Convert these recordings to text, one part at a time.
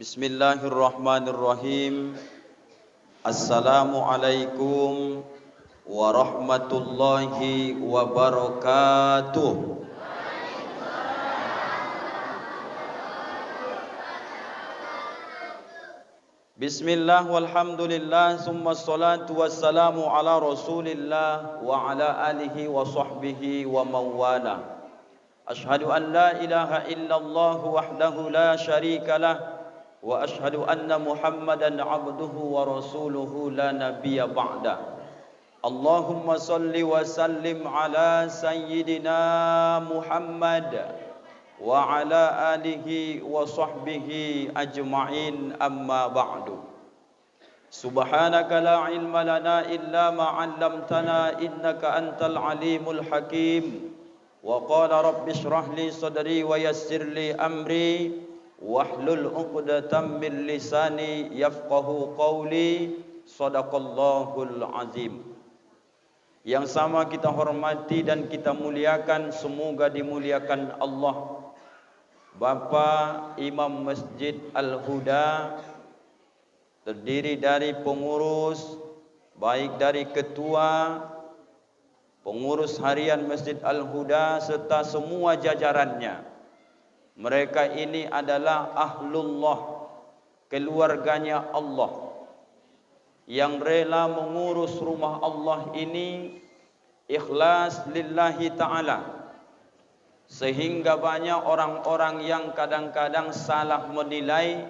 Bismillahirrahmanirrahim. Assalamualaikum warahmatullahi wabarakatuh. Bismillah walhamdulillah summa salatu wassalamu ala rasulillah wa ala alihi wa sahbihi wa mawala. Ashhadu an la ilaha illallah wahdahu la syarika lah wa ashhadu anna Muhammadan abduhu wa rasuluhu la nabiyya ba'da. Allahumma salli wa sallim ala sayyidina Muhammad wa ala alihi wa sahbihi ajma'in, amma ba'du. Subhanaka la ilma lana illa ma 'allamtana innaka antal alimul hakim. Wa qala rabbi shrah li sadri wa yassir li amri wahlul 'uqdatam min lisani yafqahu qawli. Shadaqallahul azim. Yang sama kita hormati dan kita muliakan, semoga dimuliakan Allah, Bapa Imam Masjid Al-Huda, terdiri dari pengurus, baik dari ketua, pengurus harian Masjid Al-Huda serta semua jajarannya. Mereka ini adalah ahlullah, keluarganya Allah, yang rela mengurus rumah Allah ini ikhlas lillahi ta'ala. Sehingga banyak orang-orang yang kadang-kadang salah menilai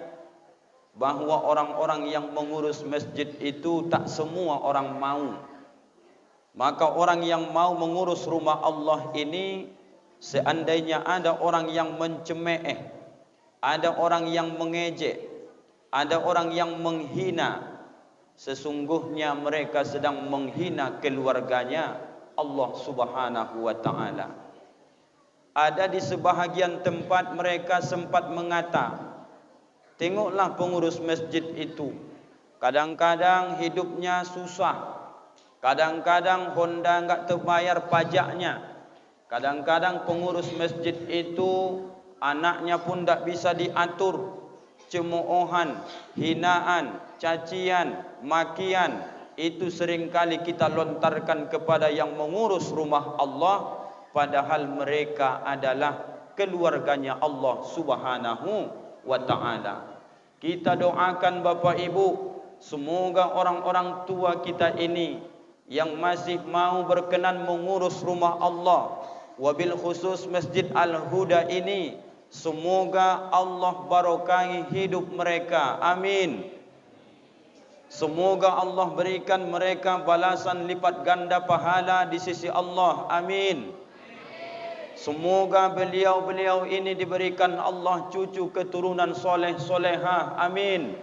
bahwa orang-orang yang mengurus masjid itu tak semua orang mau. Maka orang yang mau mengurus rumah Allah ini, seandainya ada orang yang mencemooh, ada orang yang mengejek, ada orang yang menghina, sesungguhnya mereka sedang menghina keluarganya Allah Subhanahu wa ta'ala. Ada di sebahagian tempat mereka sempat mengata, tengoklah pengurus masjid itu, kadang-kadang hidupnya susah, kadang-kadang Honda enggak terbayar pajaknya, kadang-kadang pengurus masjid itu anaknya pun tak bisa diatur. Cemoohan, hinaan, cacian, makian, itu seringkali kita lontarkan kepada yang mengurus rumah Allah, padahal mereka adalah keluarganya Allah Subhanahu wa ta'ala. Kita doakan Bapak Ibu, semoga orang-orang tua kita ini yang masih mau berkenan mengurus rumah Allah, wabil khusus Masjid Al-Huda ini, semoga Allah barakahi hidup mereka. Amin. Semoga Allah berikan mereka balasan lipat ganda pahala di sisi Allah. Amin. Semoga beliau-beliau ini diberikan Allah cucu keturunan soleh solehah. Amin.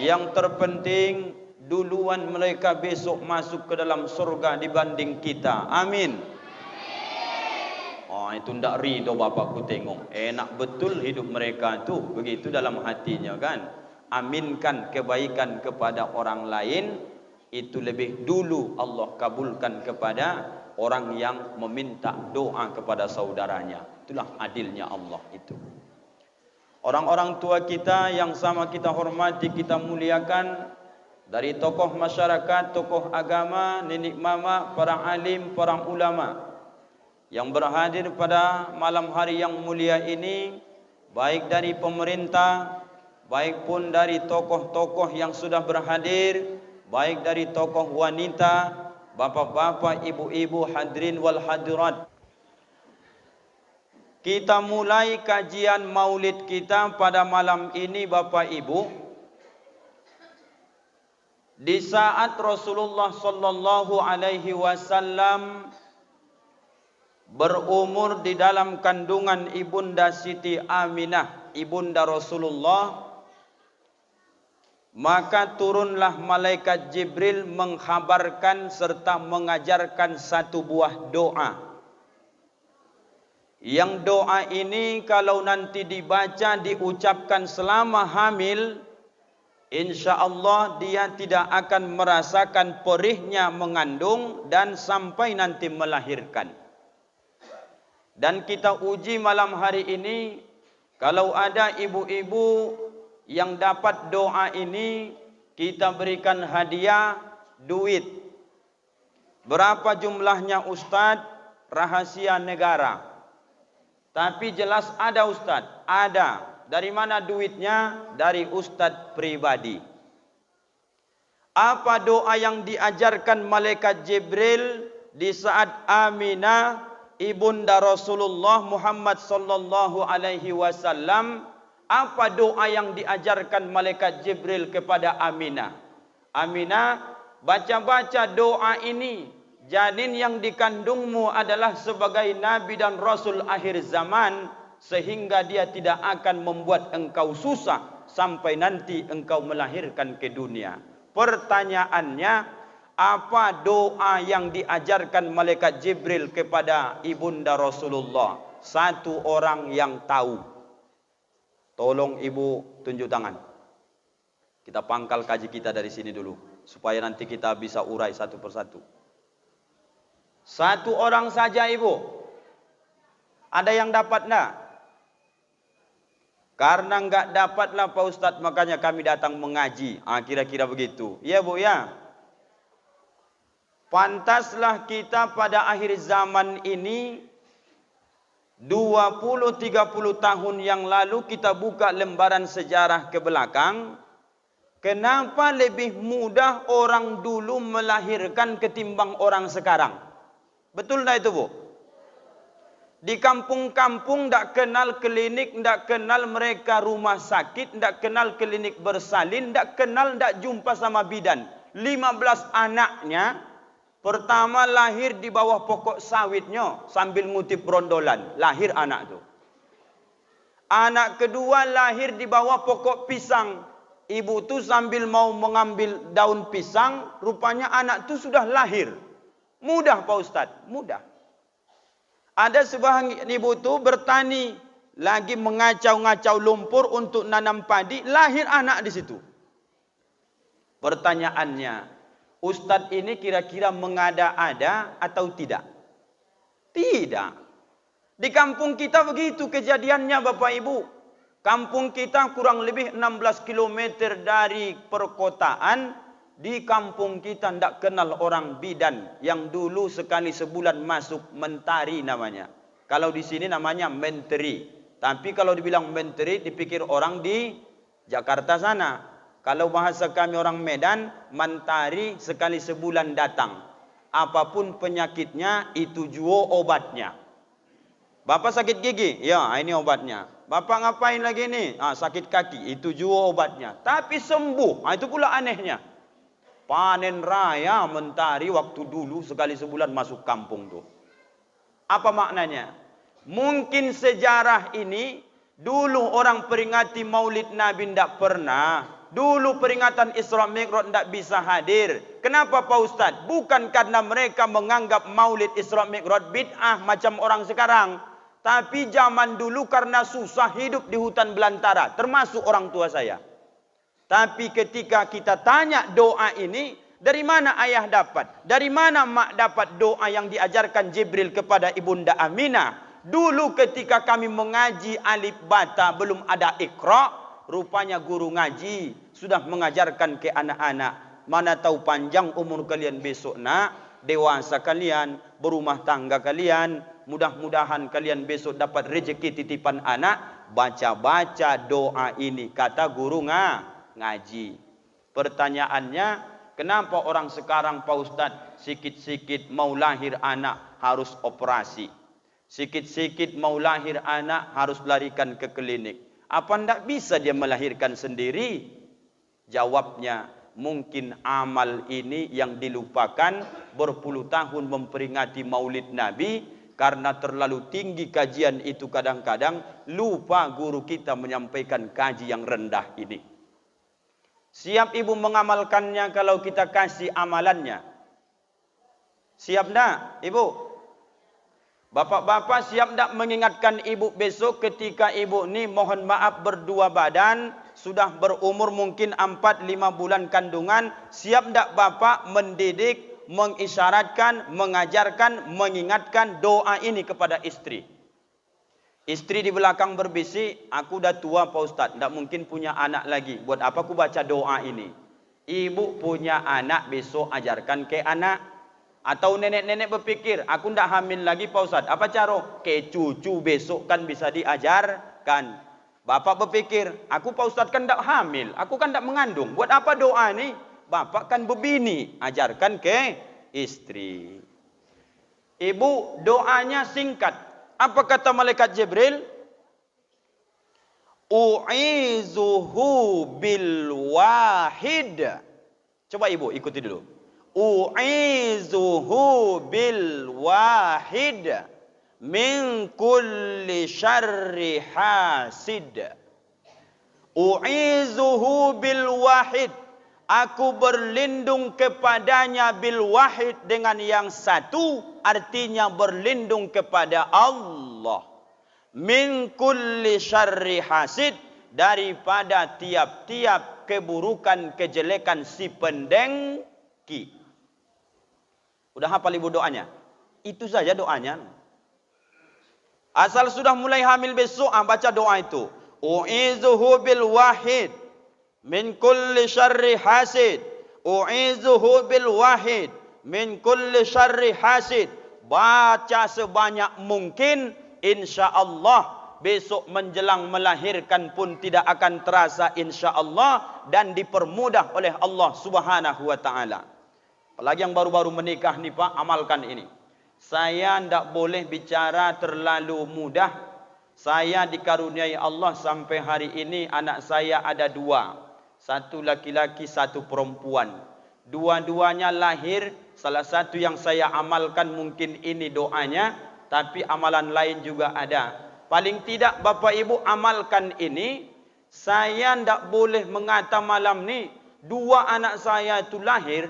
Yang terpenting, duluan mereka besok masuk ke dalam surga dibanding kita. Amin. Oh, itu ndak ridho bapakku tengok. Enak betul hidup mereka tu, begitu dalam hatinya kan. Aminkan kebaikan kepada orang lain, itu lebih dulu Allah kabulkan kepada orang yang meminta doa kepada saudaranya. Itulah adilnya Allah itu. Orang-orang tua kita yang sama kita hormati, kita muliakan, dari tokoh masyarakat, tokoh agama, nenek mama, para alim, para ulama yang berhadir pada malam hari yang mulia ini, baik dari pemerintah, baik pun dari tokoh-tokoh yang sudah berhadir, baik dari tokoh wanita, bapak-bapak, ibu-ibu, hadirin wal hadirat. Kita mulai kajian maulid kita pada malam ini Bapak Ibu, di saat Rasulullah sallallahu alaihi wasallam berumur di dalam kandungan Ibunda Siti Aminah, Ibunda Rasulullah, maka turunlah malaikat Jibril mengkhabarkan serta mengajarkan satu buah doa. Yang doa ini kalau nanti dibaca, diucapkan selama hamil, insya Allah dia tidak akan merasakan perihnya mengandung dan sampai nanti melahirkan. Dan kita uji malam hari ini, kalau ada ibu-ibu yang dapat doa ini, kita berikan hadiah duit. Berapa jumlahnya Ustadz? Rahasia negara. Tapi jelas ada Ustadz, ada. Dari mana duitnya? Dari Ustadz pribadi. Apa doa yang diajarkan malaikat Jibril di saat Aminah Ibunda Rasulullah Muhammad sallallahu alaihi wasallam? Apa doa yang diajarkan malaikat Jibril kepada Aminah? Aminah, baca-baca doa ini. Janin yang dikandungmu adalah sebagai nabi dan rasul akhir zaman, sehingga dia tidak akan membuat engkau susah sampai nanti engkau melahirkan ke dunia. Pertanyaannya, apa doa yang diajarkan malaikat Jibril kepada Ibunda Rasulullah? Satu orang yang tahu. Tolong ibu tunjuk tangan. Kita pangkal kaji kita dari sini dulu, supaya nanti kita bisa urai satu persatu. Satu orang saja ibu. Ada yang dapat enggak? Karena enggak dapatlah Pak Ustadz, makanya kami datang mengaji. Kira-kira begitu. Ya bu ya. Pantaslah kita pada akhir zaman ini, 20-30 tahun yang lalu kita buka lembaran sejarah ke belakang. Kenapa lebih mudah orang dulu melahirkan ketimbang orang sekarang? Betul tak itu bu? Di kampung-kampung tak kenal klinik, tak kenal mereka rumah sakit, tak kenal klinik bersalin, tak kenal, tak jumpa sama bidan. 15 anaknya, pertama lahir di bawah pokok sawitnya sambil ngutip rondolan. Lahir anak tu. Anak kedua lahir di bawah pokok pisang. Ibu tu sambil mau mengambil daun pisang, rupanya anak tu sudah lahir. Mudah Pak Ustaz, mudah. Ada sebuah ibu tu bertani, lagi mengacau-ngacau lumpur untuk nanam padi, lahir anak di situ. Pertanyaannya, Ustadz ini kira-kira mengada-ada atau tidak? Tidak. Di kampung kita begitu kejadiannya Bapak Ibu. Kampung kita kurang lebih 16 km dari perkotaan. Di kampung kita tidak kenal orang bidan. Yang dulu sekali sebulan masuk mentari namanya. Kalau di sini namanya menteri. Tapi kalau dibilang menteri dipikir orang di Jakarta sana. Kalau bahasa kami orang Medan, mentari sekali sebulan datang. Apapun penyakitnya, itu juga obatnya. Bapak sakit gigi? Ya, ini obatnya. Bapak ngapain lagi nih? Sakit kaki, itu juga obatnya. Tapi sembuh, itu pula anehnya. Panen raya mentari waktu dulu sekali sebulan masuk kampung tuh. Apa maknanya? Mungkin sejarah ini, dulu orang peringati maulid Nabi tidak pernah. Dulu peringatan Isra Mi'raj tidak bisa hadir. Kenapa Pak Ustadz? Bukan karena mereka menganggap maulid Isra Mi'raj bid'ah macam orang sekarang. Tapi zaman dulu karena susah hidup di hutan belantara. Termasuk orang tua saya. Tapi ketika kita tanya doa ini, dari mana ayah dapat? Dari mana mak dapat doa yang diajarkan Jibril kepada Ibunda Aminah? Dulu ketika kami mengaji alif bata belum ada Iqra. Rupanya guru ngaji sudah mengajarkan ke anak-anak. Mana tahu panjang umur kalian besok nak, dewasa kalian, berumah tangga kalian. Mudah-mudahan kalian besok dapat rezeki titipan anak. Baca-baca doa ini, kata guru ngaji. Pertanyaannya, kenapa orang sekarang Pak Ustadz sikit-sikit mau lahir anak harus operasi? Sikit-sikit mau lahir anak harus larikan ke klinik. Apa tidak bisa dia melahirkan sendiri? Jawabnya, mungkin amal ini yang dilupakan berpuluh tahun memperingati maulid Nabi. Karena terlalu tinggi kajian itu kadang-kadang lupa guru kita menyampaikan kaji yang rendah ini. Siap ibu mengamalkannya kalau kita kasih amalannya? Siap tak ibu? Bapak-bapak siap tak mengingatkan ibu besok ketika ibu ni mohon maaf berdua badan, sudah berumur mungkin 4-5 bulan kandungan, siap tak bapak mendidik, mengisyaratkan, mengajarkan, mengingatkan doa ini kepada istri? Istri di belakang berbisik, aku dah tua Pak Ustaz, tak mungkin punya anak lagi. Buat apa aku baca doa ini? Ibu punya anak, besok ajarkan ke anak. Atau nenek-nenek berpikir, aku tak hamil lagi Pak Ustaz, apa cara? Ke cucu besok kan bisa diajarkan. Bapak berpikir, aku Pak Ustaz kan tak hamil, aku kan tak mengandung. Buat apa doa ini? Bapak kan berbini, ajarkan ke istri. Ibu, doanya singkat. Apa kata malaikat Jibril? U'izuhu bil wahid. Coba ibu ikuti dulu. U'izuhu bil wahid min kulli syarri hasid. U'izuhu bil wahid. Aku berlindung kepadanya bil wahid dengan yang satu, artinya berlindung kepada Allah. Min kulli syarri hasid, daripada tiap-tiap keburukan kejelekan si pendengki. Udah hafal ibu doanya? Itu saja doanya. Asal sudah mulai hamil besok, baca doa itu. U'izuhu bil wahid min kulli syarri hasid. U'izuhu bil wahid min kulli syarri hasid. Baca sebanyak mungkin, insya-Allah besok menjelang melahirkan pun tidak akan terasa insya-Allah, dan dipermudah oleh Allah Subhanahu wa taala. Apalagi yang baru-baru menikah nih Pak, amalkan ini. Saya tidak boleh bicara terlalu mudah. Saya dikaruniai Allah sampai hari ini anak saya ada 2. Satu laki-laki, satu perempuan. Dua-duanya lahir. Salah satu yang saya amalkan mungkin ini doanya, tapi amalan lain juga ada. Paling tidak Bapak Ibu amalkan ini. Saya tidak boleh mengata malam ni 2 anak saya itu lahir,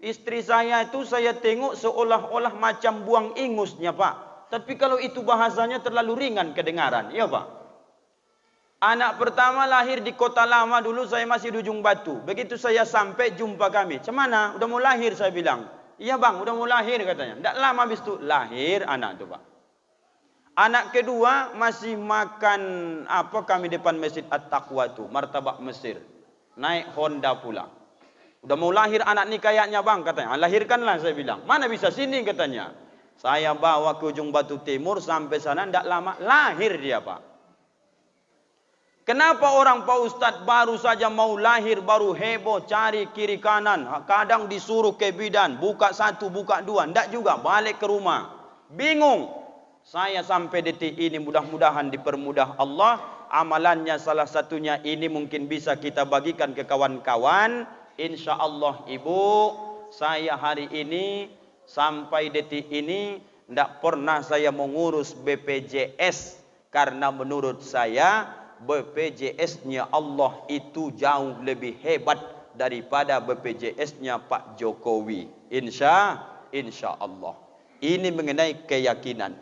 istri saya itu saya tengok seolah-olah macam buang ingusnya Pak. Tapi kalau itu bahasanya terlalu ringan kedengaran, ya Pak. Anak pertama lahir di Kota Lama, dulu saya masih di Ujung Batu. Begitu saya sampai jumpa kami. Macam mana? Udah mau lahir saya bilang. Iya bang, udah mau lahir katanya. Tak lama habis itu lahir anak itu Pak. Anak kedua masih makan apa kami depan Masjid At-Taqwa itu, martabak Mesir. Naik Honda pula. Udah mau lahir anak ni kayaknya bang katanya. Lahirkanlah saya bilang. Mana bisa sini katanya. Saya bawa ke Ujung Batu Timur, sampai sana tak lama lahir dia Pak. Kenapa orang Pak Ustadz baru saja mau lahir, baru heboh cari kiri kanan. Kadang disuruh ke bidan, buka 1, buka 2. Tidak juga, balik ke rumah. Bingung. Saya sampai detik ini mudah-mudahan dipermudah Allah. Amalannya salah satunya ini mungkin bisa kita bagikan ke kawan-kawan. Insya Allah ibu, saya hari ini sampai detik ini tidak pernah saya mengurus BPJS. Karena menurut saya BPJS-nya Allah itu jauh lebih hebat daripada BPJS-nya Pak Jokowi. Insya Allah. Ini mengenai keyakinan.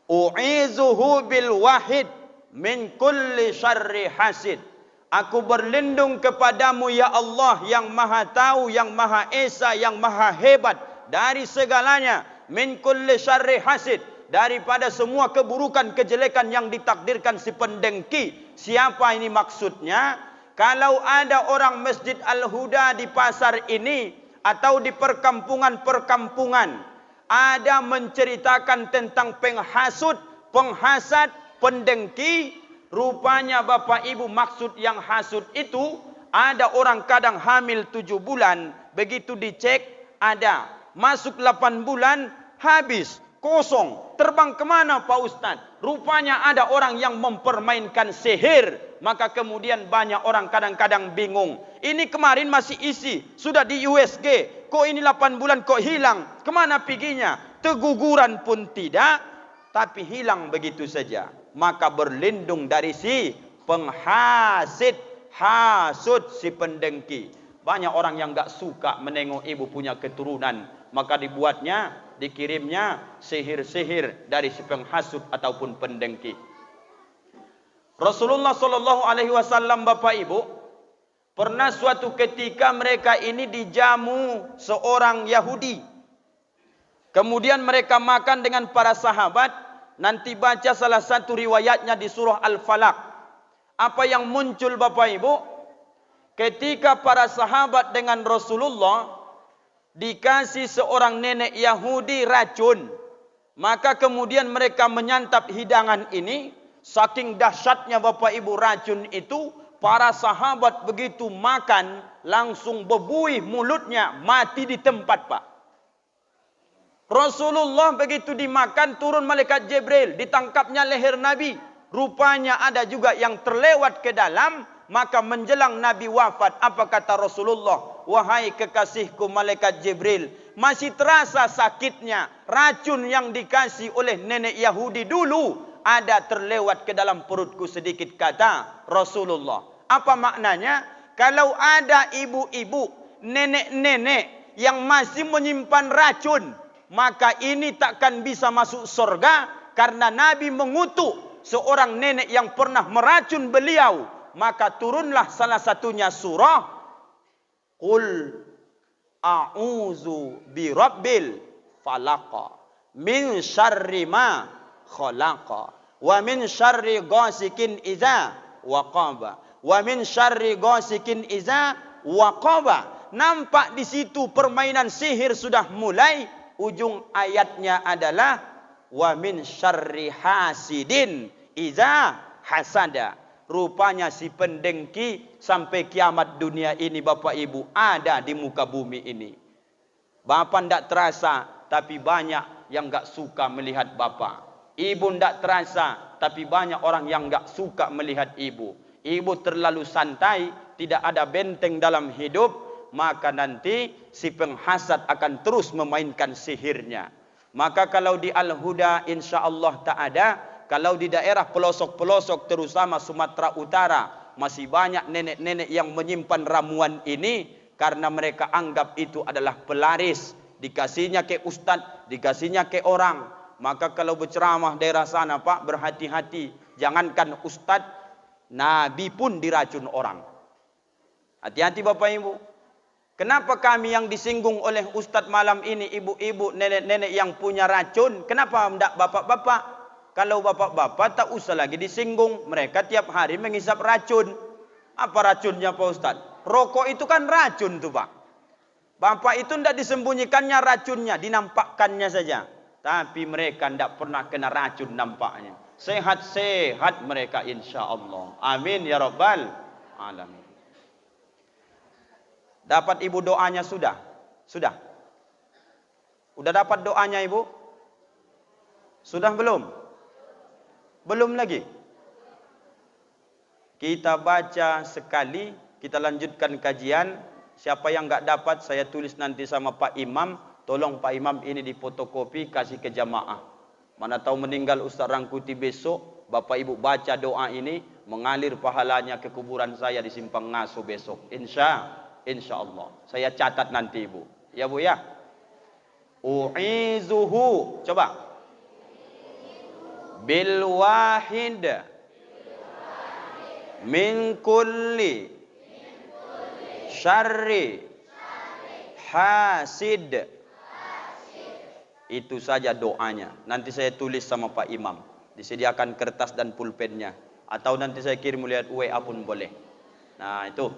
U'izuhu bil wahid min kulli syarri hasid. Aku berlindung kepadamu ya Allah yang maha tahu, yang maha esa, yang maha hebat dari segalanya. Min kulli syarri hasid, daripada semua keburukan kejelekan yang ditakdirkan si pendengki. Siapa ini maksudnya? Kalau ada orang Masjid Al-Huda di pasar ini atau di perkampungan-perkampungan ada menceritakan tentang penghasut, penghasad, pendengki, rupanya Bapak Ibu maksud yang hasud itu ada orang kadang hamil 7 bulan, begitu dicek ada, masuk 8 bulan habis. Kosong. Terbang kemana Pak Ustadz? Rupanya ada orang yang mempermainkan sihir. Maka kemudian banyak orang kadang-kadang bingung. Ini kemarin masih isi. Sudah di USG. Kok ini 8 bulan kok hilang? Kemana piginya? Teguguran pun tidak. tapi hilang begitu saja. Maka berlindung dari si penghasid, hasud, si pendengki. Banyak orang yang enggak suka menengok ibu punya keturunan, maka dibuatnya, dikirimnya sihir-sihir dari si penghasut ataupun pendengki. Rasulullah sallallahu alaihi wasallam, Bapak Ibu, pernah suatu ketika mereka ini dijamu seorang Yahudi. Kemudian mereka makan dengan para sahabat. Nanti baca salah satu riwayatnya di surah Al-Falaq. Apa yang muncul, Bapak Ibu? Ketika para sahabat dengan Rasulullah dikasih seorang nenek Yahudi racun, maka kemudian mereka menyantap hidangan ini. Saking dahsyatnya, Bapak Ibu, racun itu, para sahabat begitu makan langsung bebuih mulutnya, mati di tempat, Pak. Rasulullah begitu dimakan, turun malaikat Jibril, ditangkapnya leher Nabi. Rupanya ada juga yang terlewat ke dalam. Maka menjelang Nabi wafat, apa kata Rasulullah? Wahai kekasihku malaikat Jibril, masih terasa sakitnya racun yang dikasih oleh nenek Yahudi dulu, ada terlewat ke dalam perutku sedikit, kata Rasulullah. Apa maknanya? Kalau ada ibu-ibu, nenek-nenek yang masih menyimpan racun, maka ini takkan bisa masuk surga, karena Nabi mengutuk seorang nenek yang pernah meracun beliau. Maka turunlah salah satunya surah Qul a'udzu birabbil falaq min syarri ma khalaqa wa min syarri ghasikin idza waqaba wa min syarri ghasikin idza waqaba. Nampak di situ permainan sihir sudah mulai. Ujung ayatnya adalah wa min syarri hasidin idza hasada. Rupanya si pendengki sampai kiamat dunia ini, Bapak Ibu, ada di muka bumi ini. Bapak tidak terasa, tapi banyak yang enggak suka melihat Bapak. Ibu tidak terasa, tapi banyak orang yang enggak suka melihat ibu. Ibu terlalu santai, tidak ada benteng dalam hidup, maka nanti si penghasad akan terus memainkan sihirnya. Maka kalau di Al-Huda insya-Allah tak ada. Kalau di daerah pelosok-pelosok terutama Sumatera Utara, masih banyak nenek-nenek yang menyimpan ramuan ini karena mereka anggap itu adalah pelaris. Dikasihnya ke ustadz, dikasihnya ke orang. Maka kalau berceramah daerah sana, Pak, berhati-hati. Jangankan ustadz, Nabi pun diracun orang. Hati-hati, Bapak Ibu. Kenapa kami yang disinggung oleh ustadz malam ini, ibu-ibu, nenek-nenek yang punya racun? Kenapa tidak bapak-bapak? Kalau bapak-bapak tak usah lagi disinggung. Mereka tiap hari menghisap racun. Apa racunnya, Pak Ustadz? Rokok itu kan racun tuh, Pak. Bapak itu tidak disembunyikannya racunnya, dinampakkannya saja. Tapi mereka tidak pernah kena racun nampaknya. Sehat-sehat mereka insya Allah. Amin ya Rabbal Alamin. Dapat ibu doanya sudah? Sudah? Udah dapat doanya ibu? Sudah belum? Belum lagi. Kita baca sekali, kita lanjutkan kajian. Siapa yang enggak dapat, saya tulis nanti sama Pak Imam. Tolong Pak Imam ini difotokopi, kasih ke jamaah. Mana tahu meninggal Ustaz Rangkuti besok, Bapak Ibu baca doa ini, mengalir pahalanya ke kuburan saya di Simpang Ngaso besok. Insya Allah. Saya catat nanti Ibu. Ya Bu ya. U'izuhu. Coba. Bil wahid min kulli syarri hasid. Itu saja doanya. Nanti saya tulis sama Pak Imam. Disediakan kertas dan pulpennya. Atau nanti saya kirim lihat WA pun boleh. Nah itu.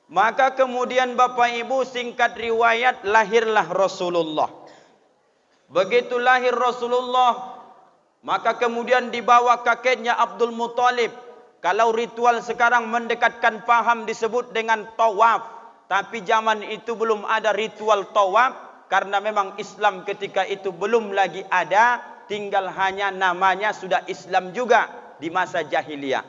Maka kemudian Bapak Ibu, singkat riwayat, lahirlah Rasulullah. Begitu lahir Rasulullah, maka kemudian dibawa kakeknya Abdul Muthalib. Kalau ritual sekarang mendekatkan paham disebut dengan tawaf. Tapi zaman itu belum ada ritual tawaf. Karena memang Islam ketika itu belum lagi ada. Tinggal hanya namanya sudah Islam juga di masa jahiliyah.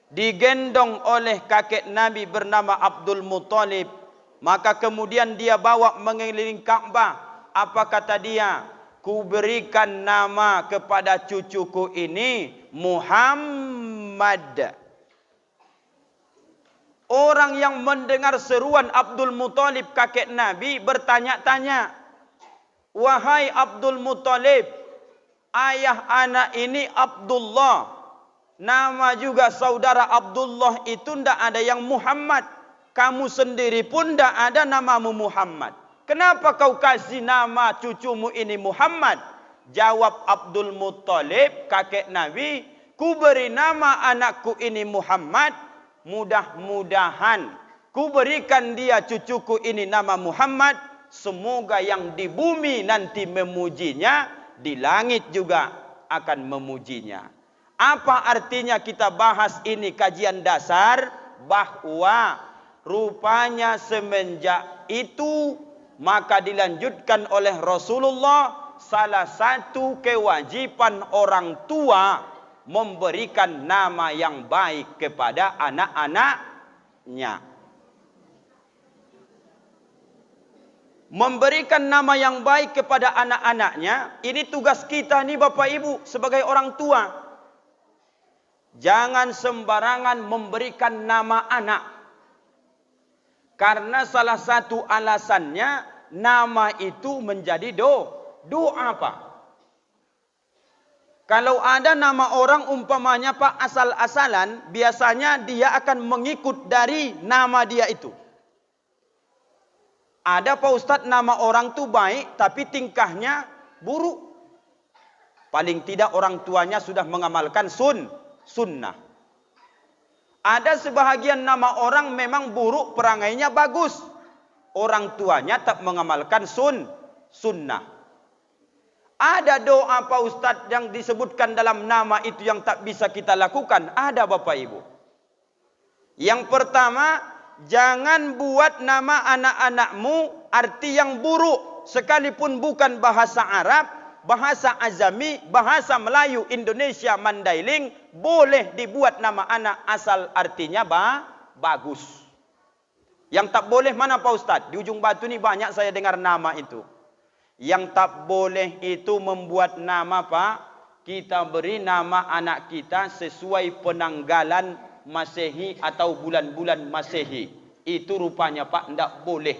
Digendong oleh kakek Nabi bernama Abdul Muthalib. Maka kemudian dia bawa mengelilingi Ka'bah. Apa kata dia? ku berikan nama kepada cucuku ini Muhammad. Orang yang mendengar seruan Abdul Muthalib kakek Nabi bertanya-tanya, wahai Abdul Muthalib, ayah anak ini Abdullah, nama juga saudara Abdullah itu ndak ada yang Muhammad. Kamu sendiri pun ndak ada namamu Muhammad. Kenapa kau kasih nama cucumu ini Muhammad? Jawab Abdul Muthalib kakek Nabi, ku beri nama anakku ini Muhammad, mudah-mudahan ku berikan dia cucuku ini nama Muhammad, semoga yang di bumi nanti memujinya, di langit juga akan memujinya. Apa artinya kita bahas ini kajian dasar? Bahwa rupanya semenjak itu maka dilanjutkan oleh Rasulullah, salah satu kewajiban orang tua memberikan nama yang baik kepada anak-anaknya. Memberikan nama yang baik kepada anak-anaknya, ini tugas kita nih Bapak Ibu sebagai orang tua. Jangan sembarangan memberikan nama anak. Karena salah satu alasannya nama itu menjadi doa Pak. Kalau ada nama orang umpamanya Pak asal-asalan, biasanya dia akan mengikut dari nama dia itu. Ada Pak Ustadz nama orang tu baik tapi tingkahnya buruk. Paling tidak orang tuanya sudah mengamalkan sunnah. Ada sebahagian nama orang memang buruk, perangainya bagus. Orang tuanya tak mengamalkan sunnah. Ada doa Pak Ustadz yang disebutkan dalam nama itu yang tak bisa kita lakukan. Ada Bapak Ibu. Yang pertama, jangan buat nama anak-anakmu arti yang buruk. Sekalipun bukan bahasa Arab, bahasa Azami, bahasa Melayu, Indonesia, Mandailing, boleh dibuat nama anak asal artinya bagus. Yang tak boleh mana Pak Ustadz? Di Ujung Batu ni banyak saya dengar nama itu. Yang tak boleh itu membuat nama Pak, kita beri nama anak kita sesuai penanggalan Masehi atau bulan-bulan Masehi. Itu rupanya Pak tidak boleh.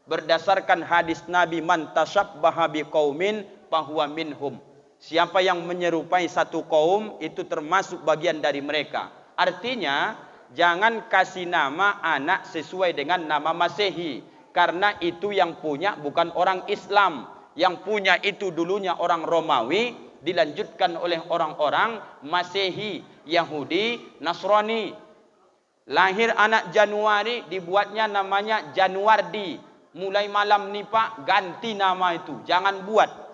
Berdasarkan hadis Nabi, man tasyabbaha biqaumin fahuwa minhum. Siapa yang menyerupai satu kaum itu termasuk bagian dari mereka. Artinya jangan kasih nama anak sesuai dengan nama Masehi. Karena itu yang punya bukan orang Islam. Yang punya itu dulunya orang Romawi, dilanjutkan oleh orang-orang Masehi, Yahudi, Nasrani. Lahir anak Januari, dibuatnya namanya Januardi. Mulai malam ni Pak, ganti nama itu. Jangan buat.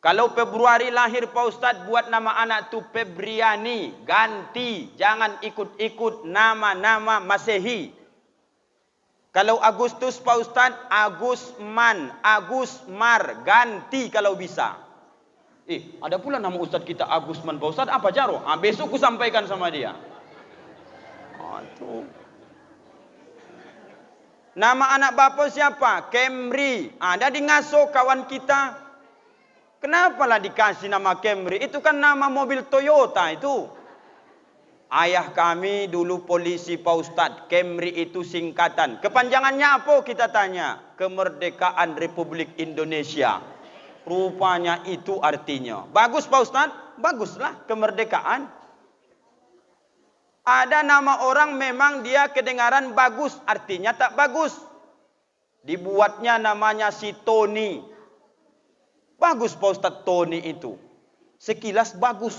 Kalau Februari lahir Pak Ustadz, buat nama anak itu Febriani. Ganti. Jangan ikut-ikut nama-nama Masehi. Kalau Agustus Pak Ustadz, Agusman, Agusmar, ganti kalau bisa. Ada pula nama Ustadz kita Agusman Pak Ustadz, apa jaro? Besok ku sampaikan sama dia. Nama anak bapak siapa? Camry. Ada di Ngaso kawan kita. Kenapa lah dikasih nama Camry? Itu kan nama mobil Toyota itu. Ayah kami dulu polisi Pak Ustadz. Camry itu singkatan. Kepanjangannya apa kita tanya? Kemerdekaan Republik Indonesia. Rupanya itu artinya. Bagus Pak Ustadz? Baguslah kemerdekaan. Ada nama orang memang dia kedengaran bagus. Artinya tak bagus. Dibuatnya namanya si Tony. Bagus Pak Ustadz Tony itu. Sekilas bagus.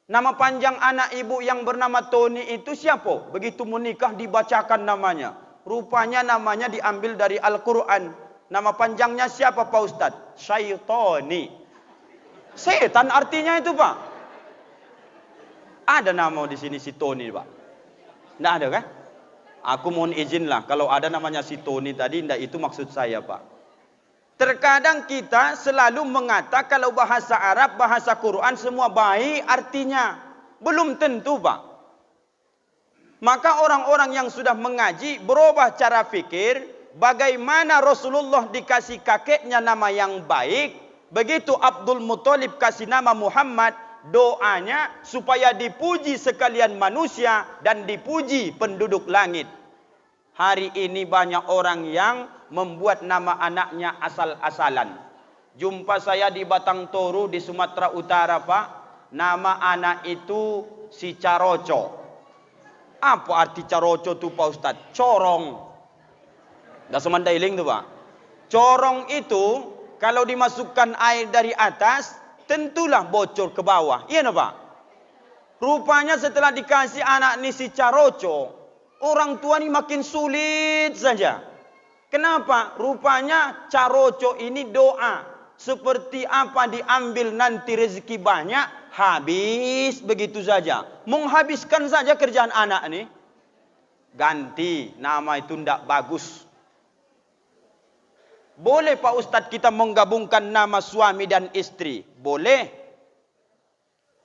Nama panjang anak ibu yang bernama Tony itu siapa? Begitu menikah dibacakan namanya. Rupanya namanya diambil dari Al-Quran. Nama panjangnya siapa Pak Ustadz? Syaitoni. Setan artinya itu Pak. Ada nama di sini si Tony Pak? Tidak ada kan? Aku mohon izin lah. Kalau ada namanya si Tony tadi, tidak itu maksud saya Pak. Terkadang kita selalu mengatakan kalau bahasa Arab, bahasa Quran semua baik artinya. Belum tentu Pak. Maka orang-orang yang sudah mengaji berubah cara fikir. bagaimana Rasulullah dikasih kakeknya nama yang baik, begitu Abdul Muthalib kasih nama Muhammad, doanya supaya dipuji sekalian manusia dan dipuji penduduk langit. Hari ini banyak orang yang membuat nama anaknya asal-asalan. Jumpa saya di Batang Toru di Sumatera Utara, Pak. Nama anak itu si Caroco. Apa arti Caroco itu, Pak Ustaz? Corong. Dah semandailing tu, Pak. Corong itu kalau dimasukkan air dari atas, tentulah bocor ke bawah. Iya, no, Pak? Rupanya setelah dikasih anak ni si Caroco, orang tua ni makin sulit saja. Kenapa? Rupanya Caroco ini doa. Seperti apa diambil nanti rezeki banyak, habis begitu saja. Menghabiskan saja kerjaan anak ni. Ganti nama itu tidak bagus. Boleh Pak Ustadz kita menggabungkan nama suami dan istri? Boleh.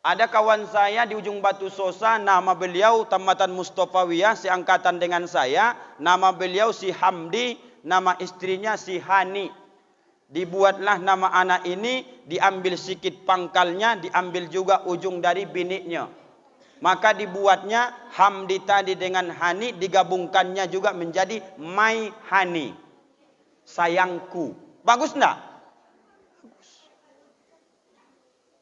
Ada kawan saya di ujung Batu Sosa, nama beliau Tamatan Mustofawiyah, seangkatan dengan saya. Nama beliau si Hamdi, nama istrinya si Hani. Dibuatlah nama anak ini, diambil sikit pangkalnya, diambil juga ujung dari biniknya. Maka dibuatnya Hamdi tadi dengan Hani, digabungkannya juga menjadi My Hani. Sayangku. Bagus enggak? Bagus.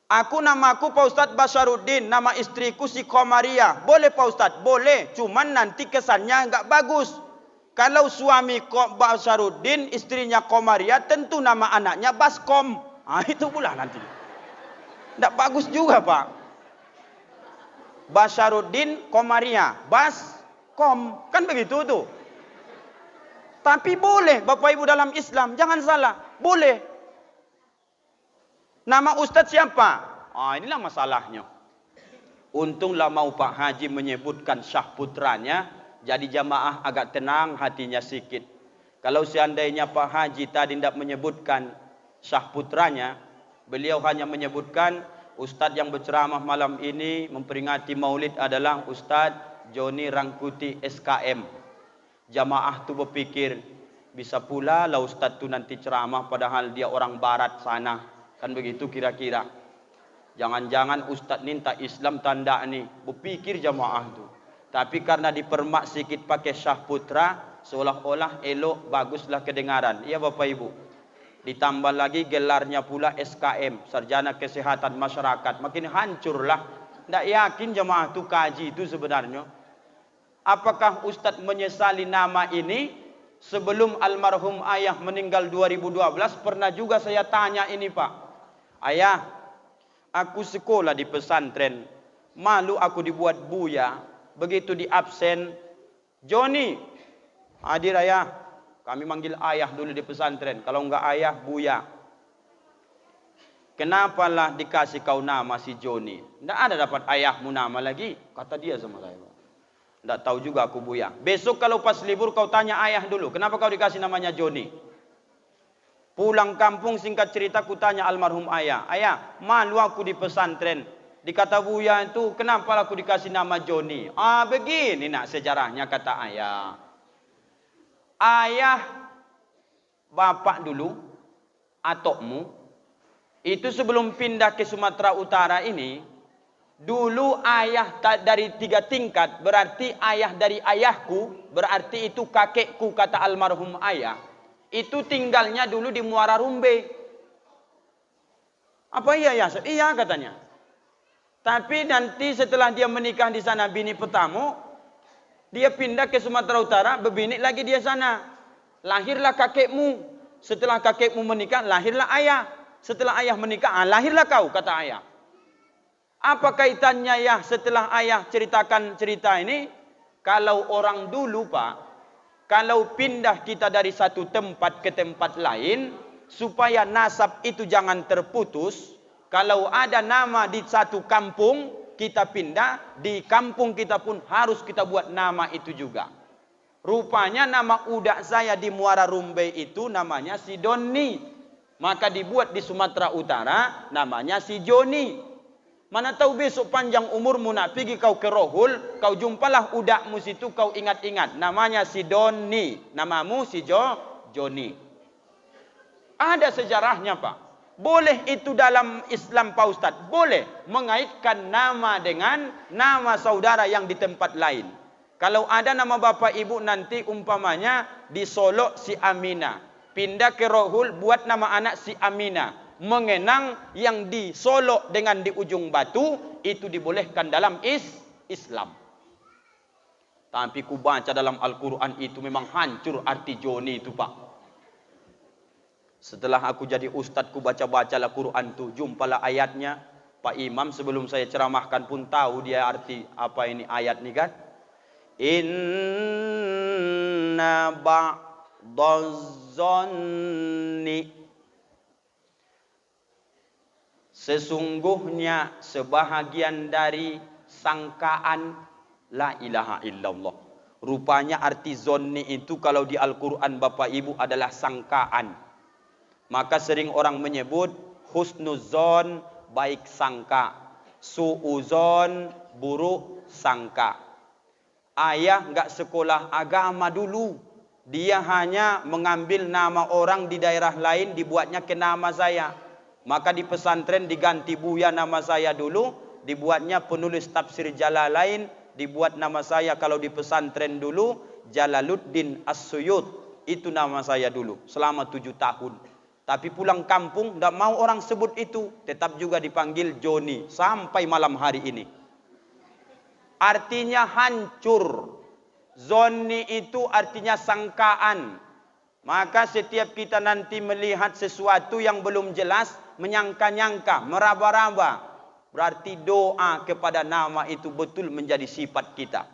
Aku namaku Pak Ustadz Basyaruddin, nama istriku si Komaria. Boleh Pak Ustadz? Boleh. Cuman nanti kesannya enggak bagus. Kalau suami Basyaruddin, istrinya Komaria, tentu nama anaknya Baskom. Itu pula nanti. Tidak bagus juga, Pak. Basyaruddin, Komaria, Baskom. Kan begitu tuh. Tapi boleh, Bapak Ibu dalam Islam. Jangan salah. Boleh. Nama Ustadz siapa? Inilah masalahnya. Untunglah mau Pak Haji menyebutkan syah putranya. Jadi jamaah agak tenang hatinya sikit. Kalau seandainya Pak Haji tadi tidak menyebutkan syah putranya, beliau hanya menyebutkan Ustadz yang berceramah malam ini memperingati maulid adalah Ustadz Joni Rangkuti SKM. Jamaah tu berpikir, bisa pula lah Ustadz tu nanti ceramah padahal dia orang barat sana. Kan begitu kira-kira. Jangan-jangan Ustadz ni tak Islam tanda ni. Berpikir jamaah tu. Tapi karena dipermak sikit pakai syah putra, seolah-olah elok, baguslah kedengaran. Iya Bapak Ibu. Ditambah lagi gelarnya pula SKM, Sarjana Kesehatan Masyarakat. Makin hancurlah. Tidak yakin jamaah itu kaji itu sebenarnya. Apakah Ustadz menyesali nama ini? Sebelum almarhum ayah meninggal 2012, pernah juga saya tanya ini Pak. Ayah, aku sekolah di pesantren. Malu aku dibuat buya. Begitu di absen, Joni, hadir ayah. Kami manggil ayah dulu di pesantren. Kalau enggak ayah, buya. Kenapalah dikasih kau nama si Joni? Tidak ada dapat ayahmu nama lagi. Kata dia sama saya. Tidak tahu juga aku buya. Besok kalau pas libur kau tanya ayah dulu. Kenapa kau dikasih namanya Joni? Pulang kampung singkat cerita ku tanya almarhum ayah. Ayah, malu aku di pesantren. Dikata buya itu, kenapa aku dikasih nama Joni? Begini nak sejarahnya kata ayah. Ayah, bapak dulu, atokmu, itu sebelum pindah ke Sumatera Utara ini, dulu ayah dari 3 tingkat, berarti ayah dari ayahku, berarti itu kakekku kata almarhum ayah. Itu tinggalnya dulu di Muara Rumbe. Apa iya ya? Iya katanya. Tapi nanti setelah dia menikah di sana bini pertama, dia pindah ke Sumatera Utara, berbinik lagi dia sana. Lahirlah kakekmu. Setelah kakekmu menikah, lahirlah ayah. Setelah ayah menikah, lahirlah kau, kata ayah. Apa kaitannya ya setelah ayah ceritakan cerita ini? Kalau orang dulu Pak, kalau pindah kita dari satu tempat ke tempat lain, supaya nasab itu jangan terputus, kalau ada nama di satu kampung, kita pindah, di kampung kita pun harus kita buat nama itu juga. Rupanya nama udak saya di Muara Rumbe itu namanya si Doni. Maka dibuat di Sumatera Utara namanya si Joni. Mana tahu besok panjang umurmu nak pergi kau ke Rohul, kau jumpalah udakmu situ, kau ingat-ingat. Namanya si Doni, namamu si Joni. Ada sejarahnya Pak. Boleh itu dalam Islam Pak Ustaz. Boleh mengaitkan nama dengan nama saudara yang di tempat lain. Kalau ada nama bapak ibu nanti umpamanya di Solo si Amina. Pindah ke Rohul buat nama anak si Amina. Mengenang yang di Solo dengan di ujung batu itu dibolehkan dalam Islam. Tapi ku baca dalam Al-Quran itu memang hancur arti Joni itu Pak. Setelah aku jadi ustadz ku baca-bacalah Quran tu, jumpalah ayatnya. Pak Imam sebelum saya ceramahkan pun tahu dia arti apa ini ayat ni kan. Inna ba'daz-zanni, sesungguhnya sebahagian dari sangkaan la ilaha illallah. Rupanya arti zonni itu kalau di Al-Quran Bapak Ibu adalah sangkaan. Maka sering orang menyebut husnuzon baik sangka, suuzon buruk sangka. Ayah enggak sekolah agama dulu. Dia hanya mengambil nama orang di daerah lain dibuatnya ke nama saya. Maka di pesantren diganti Buya nama saya dulu, dibuatnya penulis tafsir Jalalain, dibuat nama saya kalau di pesantren dulu Jalaluddin As-Suyut. Itu nama saya dulu selama 7 tahun. Tapi pulang kampung tidak mau orang sebut itu, tetap juga dipanggil Joni sampai malam hari ini. Artinya hancur. Zonni itu artinya sangkaan. Maka setiap kita nanti melihat sesuatu yang belum jelas, menyangka-nyangka, meraba-raba, berarti doa kepada nama itu betul menjadi sifat kita.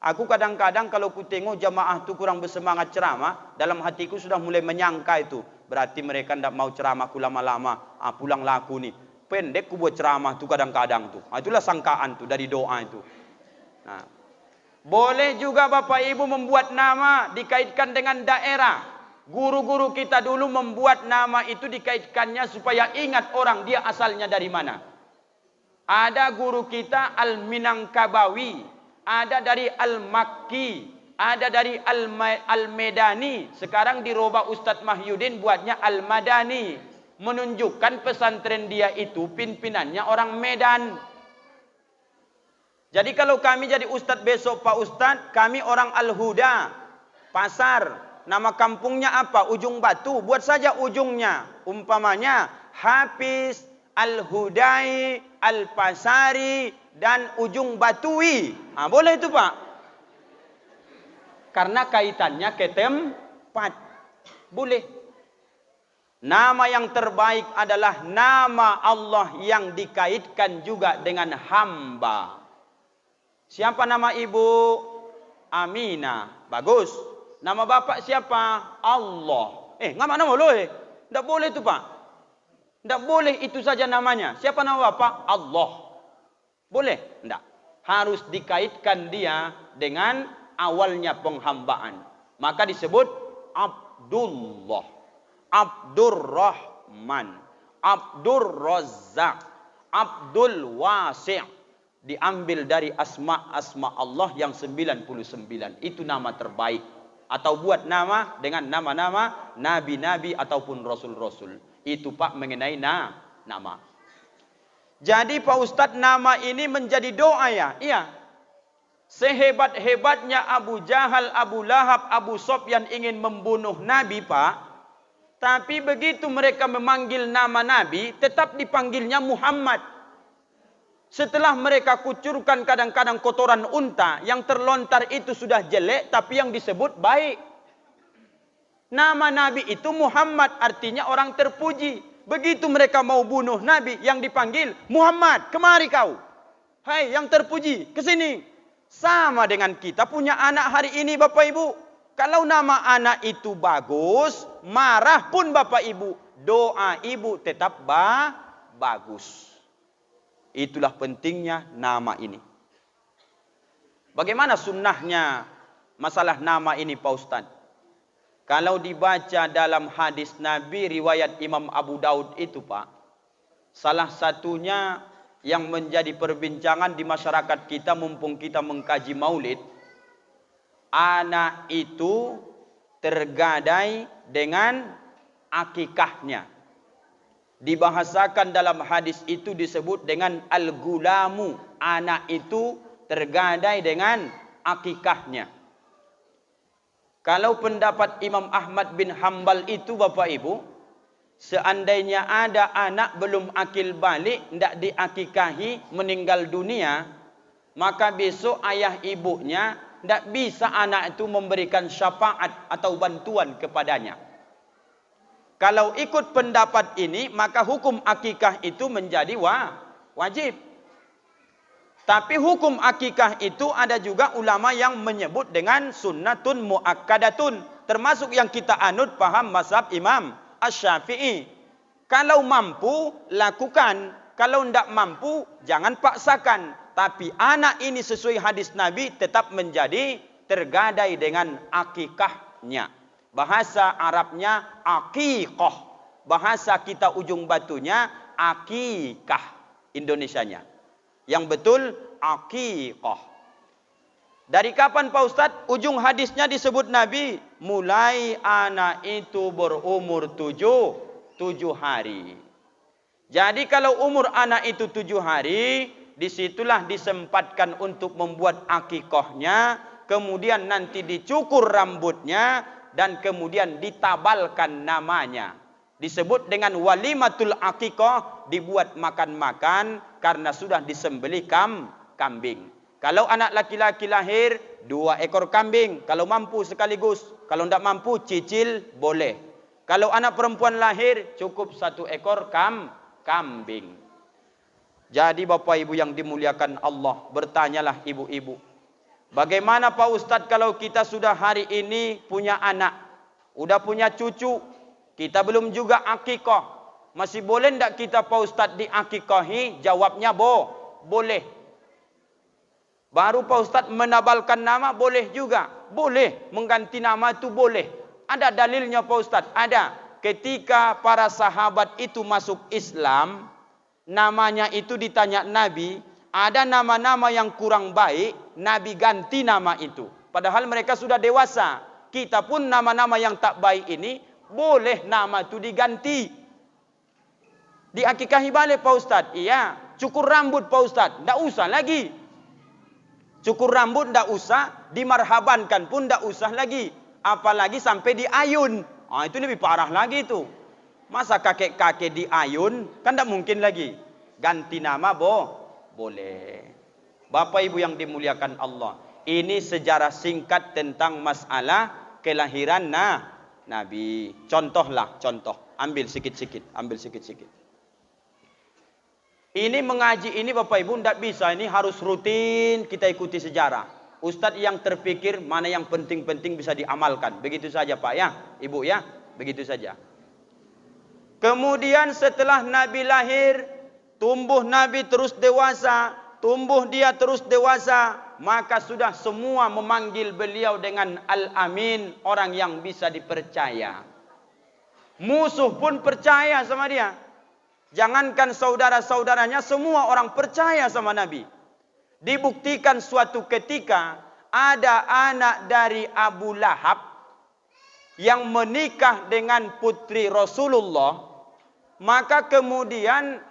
Aku kadang-kadang kalau ku tengok jamaah tu kurang bersemangat ceramah, dalam hatiku sudah mulai menyangka itu. Berarti mereka tidak mau ceramah ku lama-lama. Pulang laku nih. Pendek ku buat ceramah tu kadang-kadang tu. Itulah sangkaan tu dari doa itu. Nah, boleh juga Bapak Ibu membuat nama dikaitkan dengan daerah. Guru-guru kita dulu membuat nama itu dikaitkannya supaya ingat orang dia asalnya dari mana. Ada guru kita Al-Minangkabawi, ada dari Al-Makki, ada dari Al-Medani. Sekarang dirubah Ustadz Mahyudin buatnya Al-Madani. Menunjukkan pesantren dia itu pimpinannya orang Medan. Jadi kalau kami jadi ustadz besok Pak Ustadz, kami orang Al-Huda, pasar, nama kampungnya apa? Ujung Batu, buat saja ujungnya. Umpamanya Hafiz, Al-Hudai, Al-Pasari, dan Ujung Batui. Boleh itu Pak? Karena kaitannya ke tempat. Boleh. Nama yang terbaik adalah nama Allah yang dikaitkan juga dengan hamba. Siapa nama ibu? Aminah. Bagus. Nama bapak siapa? Allah. Ngapa nama lo? Tidak boleh itu Pak. Tidak boleh itu saja namanya. Siapa nama bapak? Allah. Boleh? Tidak. Harus dikaitkan dia dengan awalnya penghambaan. Maka disebut Abdullah, Abdurrahman, Abdurrazzaq, Abdul Wasi'. Diambil dari asma-asma Allah yang 99. Itu nama terbaik. Atau buat nama dengan nama-nama nabi-nabi ataupun rasul-rasul. Itu Pak mengenai nama. Jadi Pak Ustadz, nama ini menjadi doa ya? Iya. Sehebat-hebatnya Abu Jahal, Abu Lahab, Abu Sofyan ingin membunuh Nabi Pak. Tapi begitu mereka memanggil nama Nabi, tetap dipanggilnya Muhammad. Setelah mereka kucurkan kadang-kadang kotoran unta, yang terlontar itu sudah jelek, tapi yang disebut baik. Nama Nabi itu Muhammad, artinya orang terpuji. Begitu mereka mau bunuh Nabi, yang dipanggil Muhammad, kemari kau. Hai yang terpuji, kesini. Sama dengan kita punya anak hari ini Bapak Ibu. Kalau nama anak itu bagus, marah pun Bapak Ibu, doa ibu tetap bagus. Itulah pentingnya nama ini. Bagaimana sunnahnya masalah nama ini Pak Ustadz? Kalau dibaca dalam hadis Nabi riwayat Imam Abu Daud itu Pak, salah satunya yang menjadi perbincangan di masyarakat kita mumpung kita mengkaji maulid, anak itu tergadai dengan akikahnya. Dibahasakan dalam hadis itu disebut dengan al-gulamu. Anak itu tergadai dengan akikahnya. Kalau pendapat Imam Ahmad bin Hanbal itu Bapak Ibu, seandainya ada anak belum akil balik, tidak diakikahi, meninggal dunia, maka besok ayah ibunya tidak bisa anak itu memberikan syafaat atau bantuan kepadanya. Kalau ikut pendapat ini, maka hukum akikah itu menjadi wajib. Tapi hukum akikah itu ada juga ulama yang menyebut dengan sunnatun muakkadatun. Termasuk yang kita anut paham mazhab Imam Asy-Syafi'i. Kalau mampu, lakukan. Kalau tidak mampu, jangan paksakan. Tapi anak ini sesuai hadis Nabi tetap menjadi tergadai dengan akikahnya. Bahasa Arabnya aqiqah. Bahasa kita ujung batunya akikah. Indonesianya. Yang betul aqiqah. Dari kapan Pak Ustadz? Ujung hadisnya disebut Nabi. Mulai anak itu berumur 7 hari. Jadi kalau umur anak itu 7 hari, disitulah disempatkan untuk membuat akikahnya. Kemudian nanti dicukur rambutnya. Dan kemudian ditabalkan namanya. Disebut dengan walimatul akikah, dibuat makan-makan karena sudah disembelih kambing. Kalau anak laki-laki lahir, 2 ekor kambing. Kalau mampu sekaligus. Kalau tidak mampu, cicil boleh. Kalau anak perempuan lahir, cukup 1 ekor kambing. Jadi Bapak Ibu yang dimuliakan Allah, bertanyalah ibu-ibu. Bagaimana Pak Ustadz kalau kita sudah hari ini punya anak, udah punya cucu, kita belum juga akikah, masih boleh tidak kita Pak Ustadz diakikahi? Jawabnya boleh. Baru Pak Ustadz menabalkan nama boleh juga, boleh mengganti nama itu boleh. Ada dalilnya Pak Ustadz? Ada. Ketika para sahabat itu masuk Islam, namanya itu ditanya Nabi. Ada nama-nama yang kurang baik, Nabi ganti nama itu. Padahal mereka sudah dewasa. Kita pun nama-nama yang tak baik ini, boleh nama itu diganti. Diakikahi balik Pak Ustadz? Iya. Cukur rambut Pak Ustadz? Tidak usah lagi. Cukur rambut tidak usah, dimarhabankan pun tidak usah lagi. Apalagi sampai diayun. Itu lebih parah lagi itu. Masa kakek-kakek diayun? Kan tidak mungkin lagi. Ganti nama boleh. Bapak Ibu yang dimuliakan Allah, ini sejarah singkat tentang masalah kelahiran Nabi. Contoh. Ambil sikit-sikit. Ini mengaji ini Bapak Ibu tidak bisa, ini harus rutin kita ikuti sejarah. Ustadz yang terpikir mana yang penting-penting bisa diamalkan. Begitu saja Pak ya, Ibu ya, begitu saja. Kemudian setelah Nabi lahir, tumbuh Nabi terus dewasa, maka sudah semua memanggil beliau dengan Al-Amin, orang yang bisa dipercaya. Musuh pun percaya sama dia. Jangankan saudara-saudaranya, semua orang percaya sama Nabi. Dibuktikan suatu ketika ada anak dari Abu Lahab yang menikah dengan putri Rasulullah, maka kemudian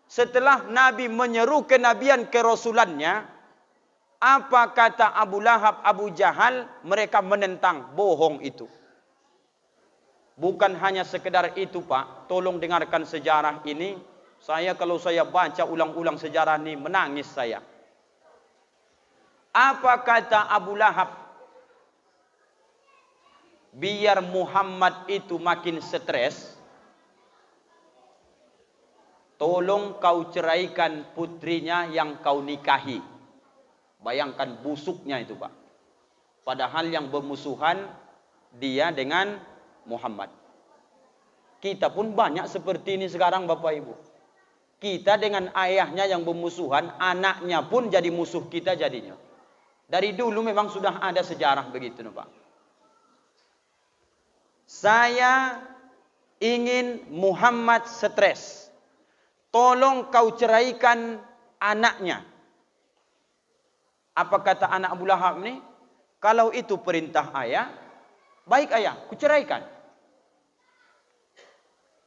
setelah Nabi menyeru kenabian kerasulannya, apa kata Abu Lahab, Abu Jahal? Mereka menentang, bohong itu. Bukan hanya sekedar itu Pak, tolong dengarkan sejarah ini. Kalau saya baca ulang-ulang sejarah ini, menangis saya. Apa kata Abu Lahab? Biar Muhammad itu makin stres, tolong kau ceraikan putrinya yang kau nikahi. Bayangkan busuknya itu Pak. Padahal yang bermusuhan dia dengan Muhammad. Kita pun banyak seperti ini sekarang Bapak Ibu. Kita dengan ayahnya yang bermusuhan, anaknya pun jadi musuh kita jadinya. Dari dulu memang sudah ada sejarah begitu Pak. Saya ingin Muhammad stres. Tolong kau ceraikan anaknya. Apa kata anak Abu Lahab ni? Kalau itu perintah ayah, baik ayah, kuceraikan.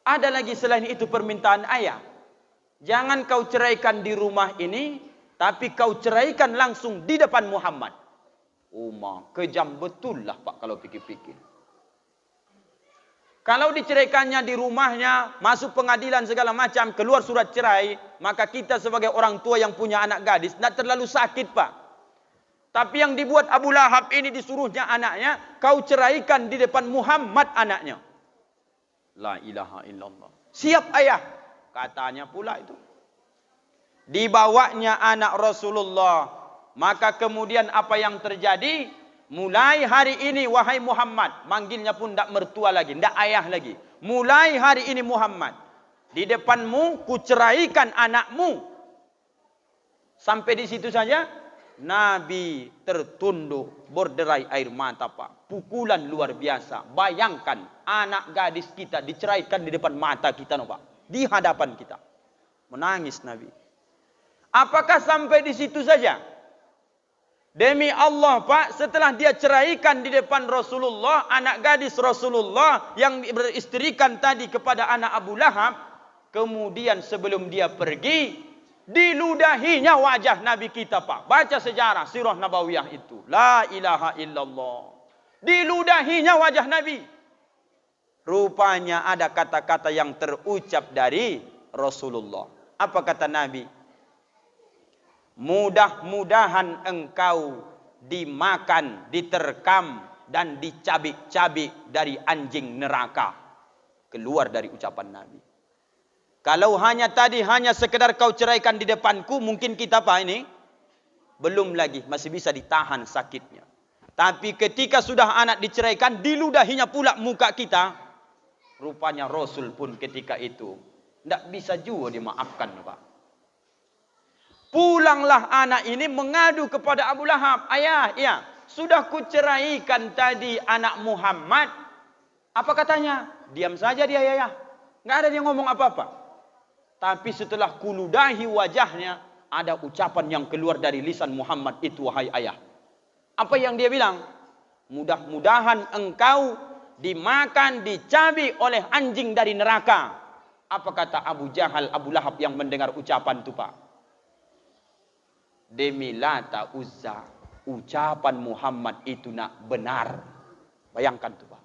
Ada lagi selain itu permintaan ayah. Jangan kau ceraikan di rumah ini, tapi kau ceraikan langsung di depan Muhammad. Umar, kejam betul lah Pak kalau fikir-fikir. Kalau diceraikannya di rumahnya, masuk pengadilan segala macam, keluar surat cerai, maka kita sebagai orang tua yang punya anak gadis, tidak terlalu sakit Pak. Tapi yang dibuat Abu Lahab ini disuruhnya anaknya, kau ceraikan di depan Muhammad anaknya. La ilaha illallah. Siap ayah, katanya pula itu. Dibawanya anak Rasulullah, maka kemudian apa yang terjadi? Mulai hari ini wahai Muhammad, manggilnya pun tidak mertua lagi, tidak ayah lagi. Mulai hari ini Muhammad, di depanmu kuceraikan anakmu. Sampai di situ saja, Nabi tertunduk berderai air mata Pak. Pukulan luar biasa. Bayangkan anak gadis kita diceraikan di depan mata kita no Pak. Di hadapan kita. Menangis Nabi. Apakah sampai di situ saja? Demi Allah Pak, setelah dia ceraikan di depan Rasulullah, anak gadis Rasulullah yang beristrikan tadi kepada anak Abu Lahab, kemudian sebelum dia pergi, diludahinya wajah Nabi kita Pak. Baca sejarah sirah Nabawiyah itu. La ilaha illallah. Diludahinya wajah Nabi. Rupanya ada kata-kata yang terucap dari Rasulullah. Apa kata Nabi? Mudah-mudahan engkau dimakan, diterkam dan dicabik-cabik dari anjing neraka. Keluar dari ucapan Nabi. Kalau hanya sekedar kau ceraikan di depanku, mungkin kita Pak ini belum lagi, masih bisa ditahan sakitnya. Tapi ketika sudah anak diceraikan, diludahinya pula muka kita. Rupanya Rasul pun ketika itu tidak bisa juga dimaafkan Pak. Pulanglah anak ini mengadu kepada Abu Lahab. Ayah, ya, sudah kuceraikan tadi anak Muhammad. Apa katanya? Diam saja dia ya. Nggak ada dia ngomong apa-apa. Tapi setelah kuludahi wajahnya, ada ucapan yang keluar dari lisan Muhammad itu, wahai ayah. Apa yang dia bilang? Mudah-mudahan engkau dimakan, dicabik oleh anjing dari neraka. Apa kata Abu Jahal, Abu Lahab yang mendengar ucapan itu Pak? Demi Lata Uzza, ucapan Muhammad itu nak benar. Bayangkan tu Pak.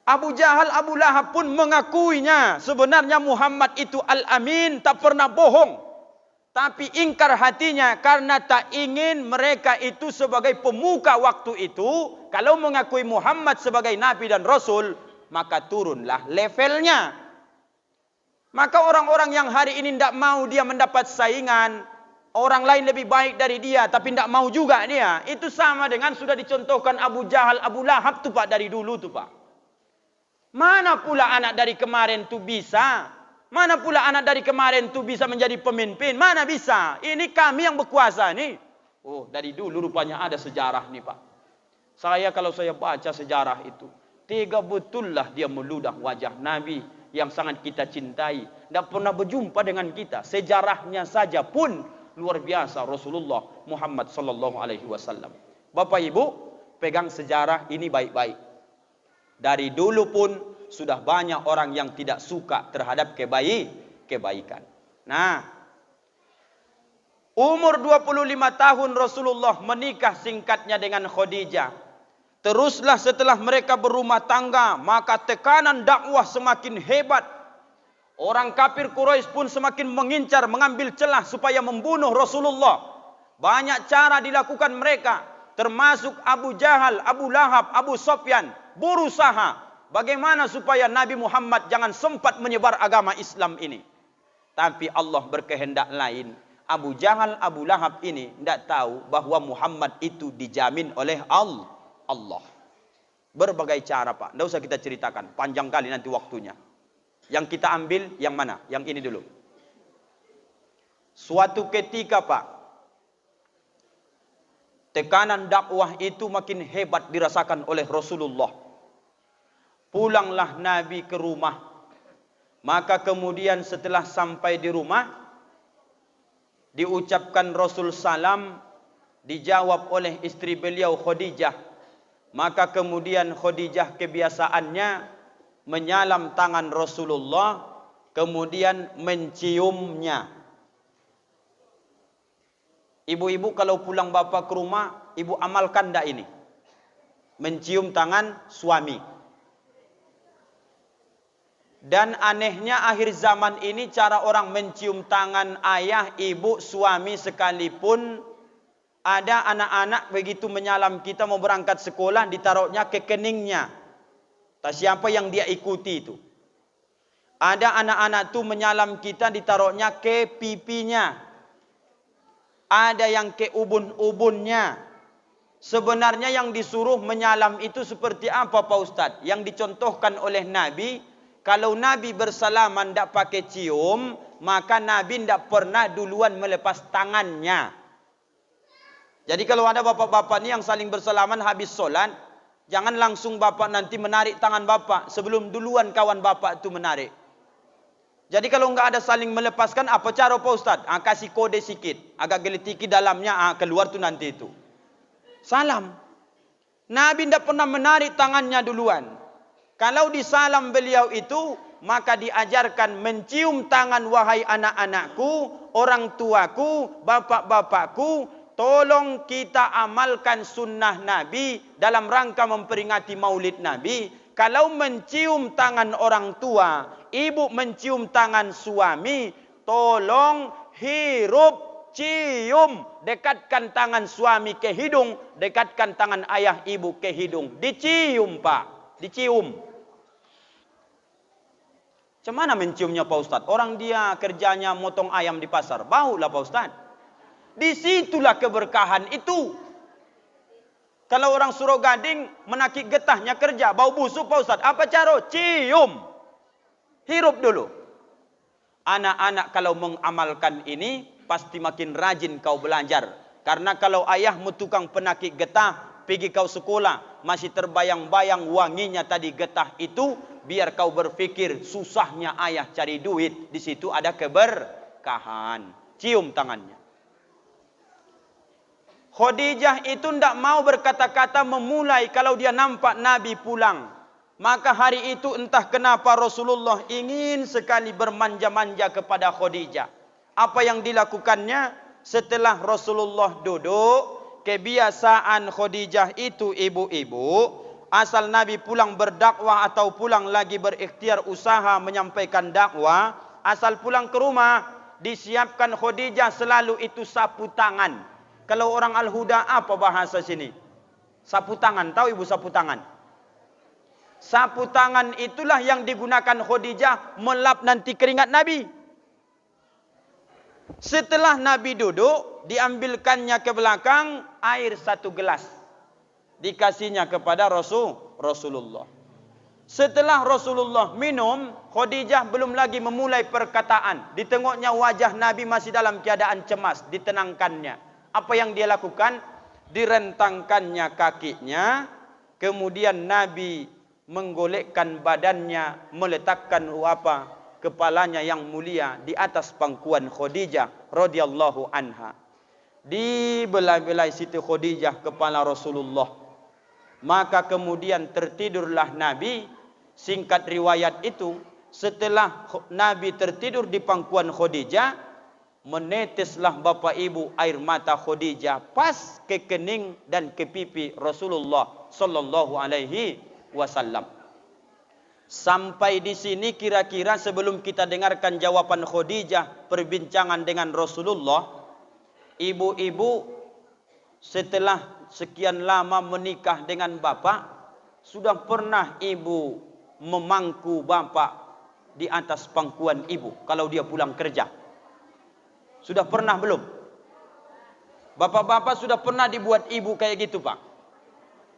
Abu Jahal, Abu Lahab pun mengakuinya. Sebenarnya Muhammad itu Al-Amin, tak pernah bohong. Tapi ingkar hatinya karena tak ingin mereka itu sebagai pemuka waktu itu. Kalau mengakui Muhammad sebagai Nabi dan Rasul, maka turunlah levelnya. Maka orang-orang yang hari ini tidak mau dia mendapat saingan, orang lain lebih baik dari dia, tapi tidak mau juga dia. Itu sama dengan sudah dicontohkan Abu Jahal, Abu Lahab tu Pak dari dulu tu Pak. Mana pula anak dari kemarin tu bisa? Mana pula anak dari kemarin tu bisa menjadi pemimpin? Mana bisa? Ini kami yang berkuasa nih. Oh, dari dulu rupanya ada sejarah nih Pak. Kalau saya baca sejarah itu, tega betul lah dia meludah wajah Nabi yang sangat kita cintai. Tidak pernah berjumpa dengan kita. Sejarahnya saja pun luar biasa Rasulullah Muhammad sallallahu alaihi wasallam. Bapak Ibu, pegang sejarah ini baik-baik. Dari dulu pun sudah banyak orang yang tidak suka terhadap kebaikan. Nah, umur 25 tahun Rasulullah menikah singkatnya dengan Khadijah. Teruslah setelah mereka berumah tangga, maka tekanan dakwah semakin hebat. Orang kafir Quraisy pun semakin mengincar, mengambil celah supaya membunuh Rasulullah. Banyak cara dilakukan mereka, termasuk Abu Jahal, Abu Lahab, Abu Sufyan, berusaha bagaimana supaya Nabi Muhammad jangan sempat menyebar agama Islam ini. Tapi Allah berkehendak lain. Abu Jahal, Abu Lahab ini tidak tahu bahwa Muhammad itu dijamin oleh Allah. Berbagai cara Pak, tidak usah kita ceritakan, panjang kali nanti waktunya. Yang kita ambil yang mana? Yang ini dulu. Suatu ketika Pak, tekanan dakwah itu makin hebat dirasakan oleh Rasulullah. Pulanglah Nabi ke rumah. Maka kemudian setelah sampai di rumah, diucapkan Rasul salam, dijawab oleh istri beliau Khadijah. Maka kemudian Khadijah kebiasaannya menyalam tangan Rasulullah, kemudian menciumnya. Ibu-ibu kalau pulang bapak ke rumah, ibu amalkan tak ini? Mencium tangan suami. Dan anehnya akhir zaman ini cara orang mencium tangan ayah, ibu, suami sekalipun, ada anak-anak begitu menyalam kita mau berangkat sekolah, ditaruhnya ke keningnya. Tak siapa yang dia ikuti itu. Ada anak-anak tu menyalam kita, ditaruhnya ke pipinya. Ada yang ke ubun-ubunnya. Sebenarnya yang disuruh menyalam itu seperti apa Pak Ustadz? Yang dicontohkan oleh Nabi, kalau Nabi bersalaman tidak pakai cium, maka Nabi tidak pernah duluan melepas tangannya. Jadi kalau ada bapak-bapak ni yang saling bersalaman habis solat, jangan langsung bapak nanti menarik tangan bapak sebelum duluan kawan bapak itu menarik. Jadi kalau enggak ada saling melepaskan, apa cara Pak Ustaz? Kasih kode sikit, agak gelitiki dalamnya, keluar tu nanti itu. Salam. Nabi tidak pernah menarik tangannya duluan. Kalau disalam beliau itu, maka diajarkan mencium tangan wahai anak-anakku, orang tuaku, bapak-bapakku. Tolong kita amalkan sunnah Nabi dalam rangka memperingati maulid Nabi. Kalau mencium tangan orang tua, ibu mencium tangan suami, tolong hirup, cium, dekatkan tangan suami ke hidung, dekatkan tangan ayah ibu ke hidung. Dicium Pak, dicium. Macam mana menciumnya Pak Ustaz? Orang dia kerjanya motong ayam di pasar, bau lah Pak Ustaz. Disitulah keberkahan itu. Kalau orang Suruh Gading menakik getahnya kerja, bau busuk Pak Ustaz. Apa cara? Cium. Hirup dulu. Anak-anak kalau mengamalkan ini, pasti makin rajin kau belajar. Karena kalau ayahmu tukang penakik getah, pergi kau sekolah, masih terbayang-bayang wanginya tadi getah itu, biar kau berpikir susahnya ayah cari duit. Di situ ada keberkahan. Cium tangannya. Khadijah itu tidak mau berkata-kata memulai kalau dia nampak Nabi pulang. Maka hari itu entah kenapa Rasulullah ingin sekali bermanja-manja kepada Khadijah. Apa yang dilakukannya setelah Rasulullah duduk, kebiasaan Khadijah itu ibu-ibu, asal Nabi pulang berdakwah atau pulang lagi berikhtiar usaha menyampaikan dakwah, asal pulang ke rumah, disiapkan Khadijah selalu itu sapu tangan. Kalau orang Al-Huda apa bahasa sini? Sapu tangan. Tahu ibu sapu tangan? Sapu tangan itulah yang digunakan Khadijah melap nanti keringat Nabi. Setelah Nabi duduk, diambilkannya ke belakang air 1 gelas. Dikasihnya kepada Rasulullah. Setelah Rasulullah minum, Khadijah belum lagi memulai perkataan. Ditengoknya wajah Nabi masih dalam keadaan cemas, ditenangkannya. Apa yang dia lakukan? Direntangkannya kakinya, kemudian Nabi menggolekkan badannya, meletakkan kepalanya yang mulia di atas pangkuan Khadijah radhiyallahu anha. Dibelai-belai Siti Khadijah kepala Rasulullah. Maka kemudian tertidurlah Nabi. Singkat riwayat itu, setelah Nabi tertidur di pangkuan Khadijah, meneteslah bapak ibu air mata Khadijah pas ke kening dan ke pipi Rasulullah sallallahu alaihi wasallam. Sampai di sini kira-kira sebelum kita dengarkan jawaban Khadijah perbincangan dengan Rasulullah, ibu-ibu setelah sekian lama menikah dengan bapak, sudah pernah ibu memangku bapak di atas pangkuan ibu kalau dia pulang kerja? Sudah pernah belum? Bapak-bapak sudah pernah dibuat ibu kayak gitu Pak?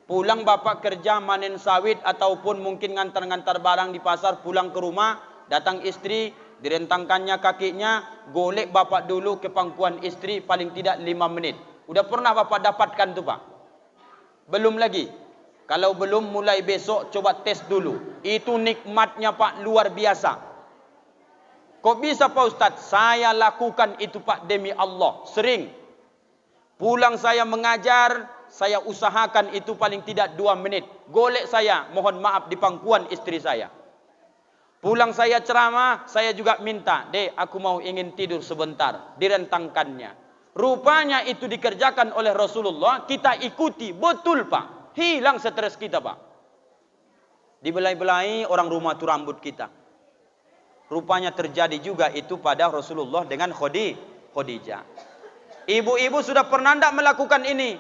Pulang bapak kerja manen sawit ataupun mungkin ngantar-ngantar barang di pasar, pulang ke rumah, datang istri, direntangkannya kakinya, golek bapak dulu ke pangkuan istri paling tidak 5 menit. Udah pernah bapak dapatkan tuh Pak? Belum lagi. Kalau belum, mulai besok coba tes dulu. Itu nikmatnya Pak luar biasa. Kok bisa Pak Ustadz? Saya lakukan itu Pak demi Allah. Sering. Pulang saya mengajar, saya usahakan itu paling tidak 2 menit. Golek saya, mohon maaf di pangkuan istri saya. Pulang saya ceramah, saya juga minta, Dek, aku mau ingin tidur sebentar. Direntangkannya. Rupanya itu dikerjakan oleh Rasulullah, kita ikuti. Betul Pak. Hilang stres kita Pak. Dibelai-belai orang rumah itu rambut kita. Rupanya terjadi juga itu pada Rasulullah dengan Khadijah. Ibu-ibu sudah pernah tidak melakukan ini?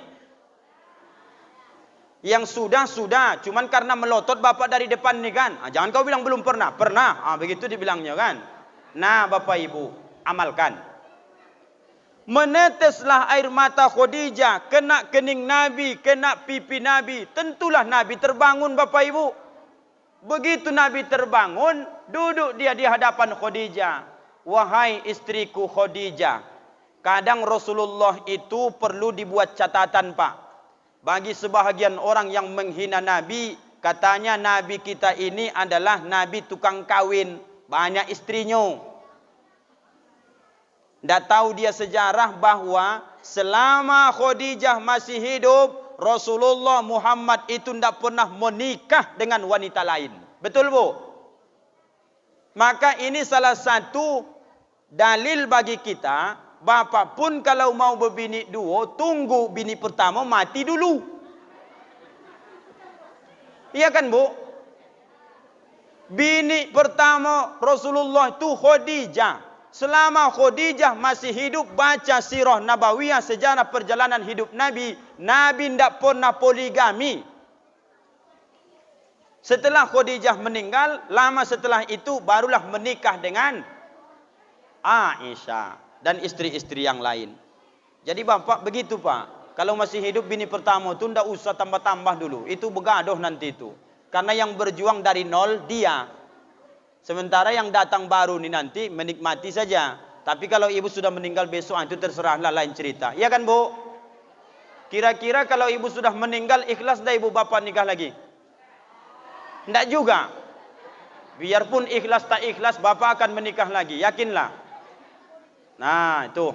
Yang sudah, cuman karena melotot bapak dari depan nih kan. Jangan kau bilang belum pernah. Pernah, begitu dibilangnya kan. Nah bapak ibu, amalkan. Meneteslah air mata Khadijah, kena kening Nabi, kena pipi Nabi. Tentulah Nabi terbangun bapak ibu. Begitu Nabi terbangun, duduk dia di hadapan Khadijah. Wahai istriku Khadijah, kadang Rasulullah itu perlu dibuat catatan Pak. Bagi sebahagian orang yang menghina Nabi, katanya Nabi kita ini adalah Nabi tukang kawin, banyak istrinya. Tidak tahu dia sejarah bahwa selama Khadijah masih hidup, Rasulullah Muhammad itu tidak pernah menikah dengan wanita lain. Betul Bu? Maka ini salah satu dalil bagi kita, bapak pun kalau mau berbini dua, tunggu bini pertama mati dulu. Iya kan Bu? Bini pertama Rasulullah itu Khadijah. Selama Khadijah masih hidup, baca sirah nabawiyah, sejarah perjalanan hidup Nabi. Nabi tidak pernah poligami. Setelah Khadijah meninggal, lama setelah itu barulah menikah dengan Aisyah dan istri-istri yang lain. Jadi bapak begitu Pak. Kalau masih hidup bini pertama itu tidak usah tambah-tambah dulu. Itu begaduh nanti itu. Karena yang berjuang dari nol dia. Sementara yang datang baru ini nanti menikmati saja. Tapi kalau ibu sudah meninggal besok, itu terserahlah, lain cerita. Iya kan Bu? Kira-kira kalau ibu sudah meninggal, ikhlas dah ibu bapak nikah lagi? Tidak juga. Biarpun ikhlas tak ikhlas, bapak akan menikah lagi. Yakinlah. Nah itu.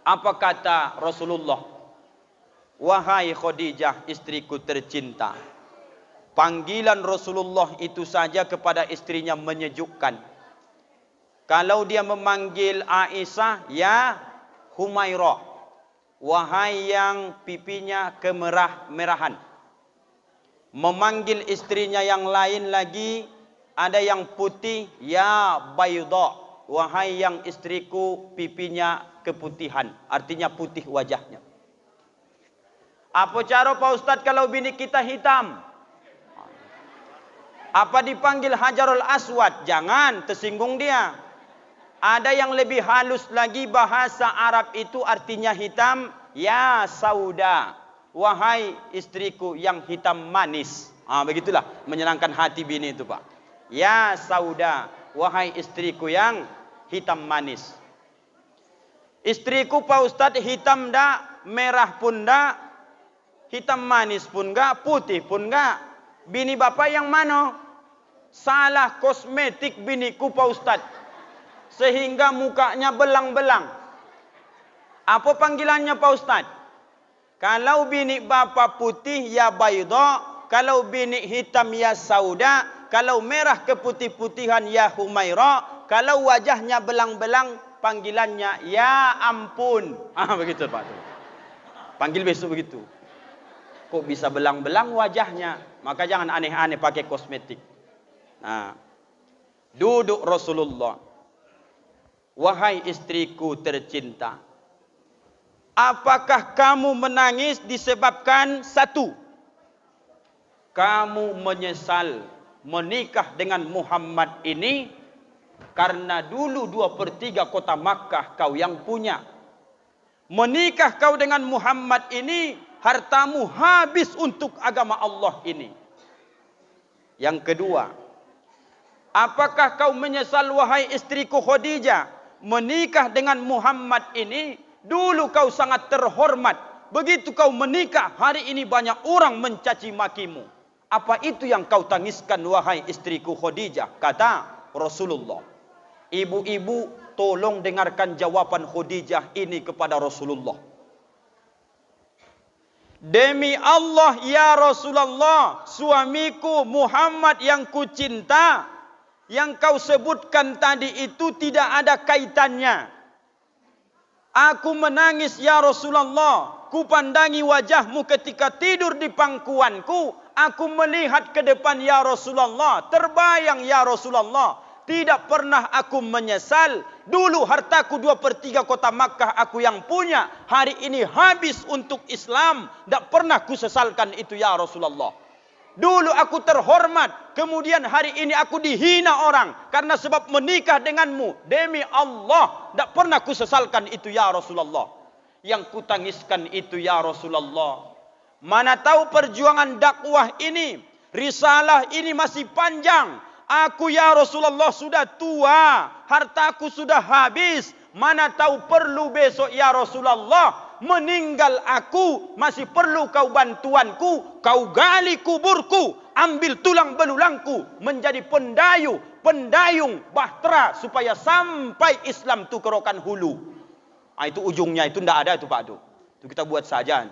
Apa kata Rasulullah? Wahai Khadijah, istriku tercinta. Panggilan Rasulullah itu saja kepada istrinya menyejukkan. Kalau dia memanggil Aisyah, ya Humairah, wahai yang pipinya kemerah-merahan. Memanggil istrinya yang lain lagi, ada yang putih, ya Bayda, wahai yang istriku pipinya keputihan, artinya putih wajahnya. Apa cara Pak Ustadz kalau bini kita hitam? Apa dipanggil Hajarul Aswad? Jangan, tersinggung dia. Ada yang lebih halus lagi, bahasa Arab itu artinya hitam. Ya Sauda, wahai istriku yang hitam manis. Begitulah menyenangkan hati bini itu Pak. Ya Sauda, wahai istriku yang hitam manis. Istriku Pak Ustadz hitam dak, merah pun dak, hitam manis pun enggak, putih pun enggak. Bini bapak yang mana? Salah kosmetik biniku Pak Ustadz. Sehingga mukanya belang-belang. Apa panggilannya Pak Ustadz? Kalau bini bapak putih ya Bayda. Kalau bini hitam ya Sauda. Kalau merah keputih-putihan ya Humairah. Kalau wajahnya belang-belang, panggilannya ya ampun. Begitu Pak. Panggil besok begitu. Kok bisa belang-belang wajahnya? Maka jangan aneh-aneh pakai kosmetik. Nah, duduk Rasulullah. Wahai istriku tercinta, apakah kamu menangis disebabkan satu, kamu menyesal menikah dengan Muhammad ini karena dulu 2/3 kota Makkah kau yang punya. Menikah kau dengan Muhammad ini, hartamu habis untuk agama Allah ini. Yang kedua, apakah kau menyesal wahai istriku Khadijah, menikah dengan Muhammad ini, dulu kau sangat terhormat. Begitu kau menikah, hari ini banyak orang mencaci makimu. Apa itu yang kau tangiskan wahai istriku Khadijah? Kata Rasulullah, Ibu-ibu, tolong dengarkan jawaban Khadijah ini kepada Rasulullah. Demi Allah ya Rasulullah, suamiku Muhammad yang kucinta, yang kau sebutkan tadi itu tidak ada kaitannya. Aku menangis ya Rasulullah, ku pandangi wajahmu ketika tidur di pangkuanku, aku melihat ke depan ya Rasulullah, terbayang ya Rasulullah. Tidak pernah aku menyesal. Dulu hartaku 2/3 kota Makkah aku yang punya. Hari ini habis untuk Islam. Tak pernah ku sesalkan itu ya Rasulullah. Dulu aku terhormat. Kemudian hari ini aku dihina orang. Karena sebab menikah denganmu. Demi Allah. Tak pernah ku sesalkan itu ya Rasulullah. Yang ku tangiskan itu ya Rasulullah. Mana tahu perjuangan dakwah ini. Risalah ini masih panjang. Aku ya Rasulullah sudah tua, hartaku sudah habis. Mana tahu perlu besok ya Rasulullah meninggal aku, masih perlu kau bantuanku. Kau gali kuburku, ambil tulang belulangku, menjadi pendayung bahtera supaya sampai Islam itu ke Rokan Hulu. Itu ujungnya itu tidak ada itu Pak itu. Itu kita buat saja.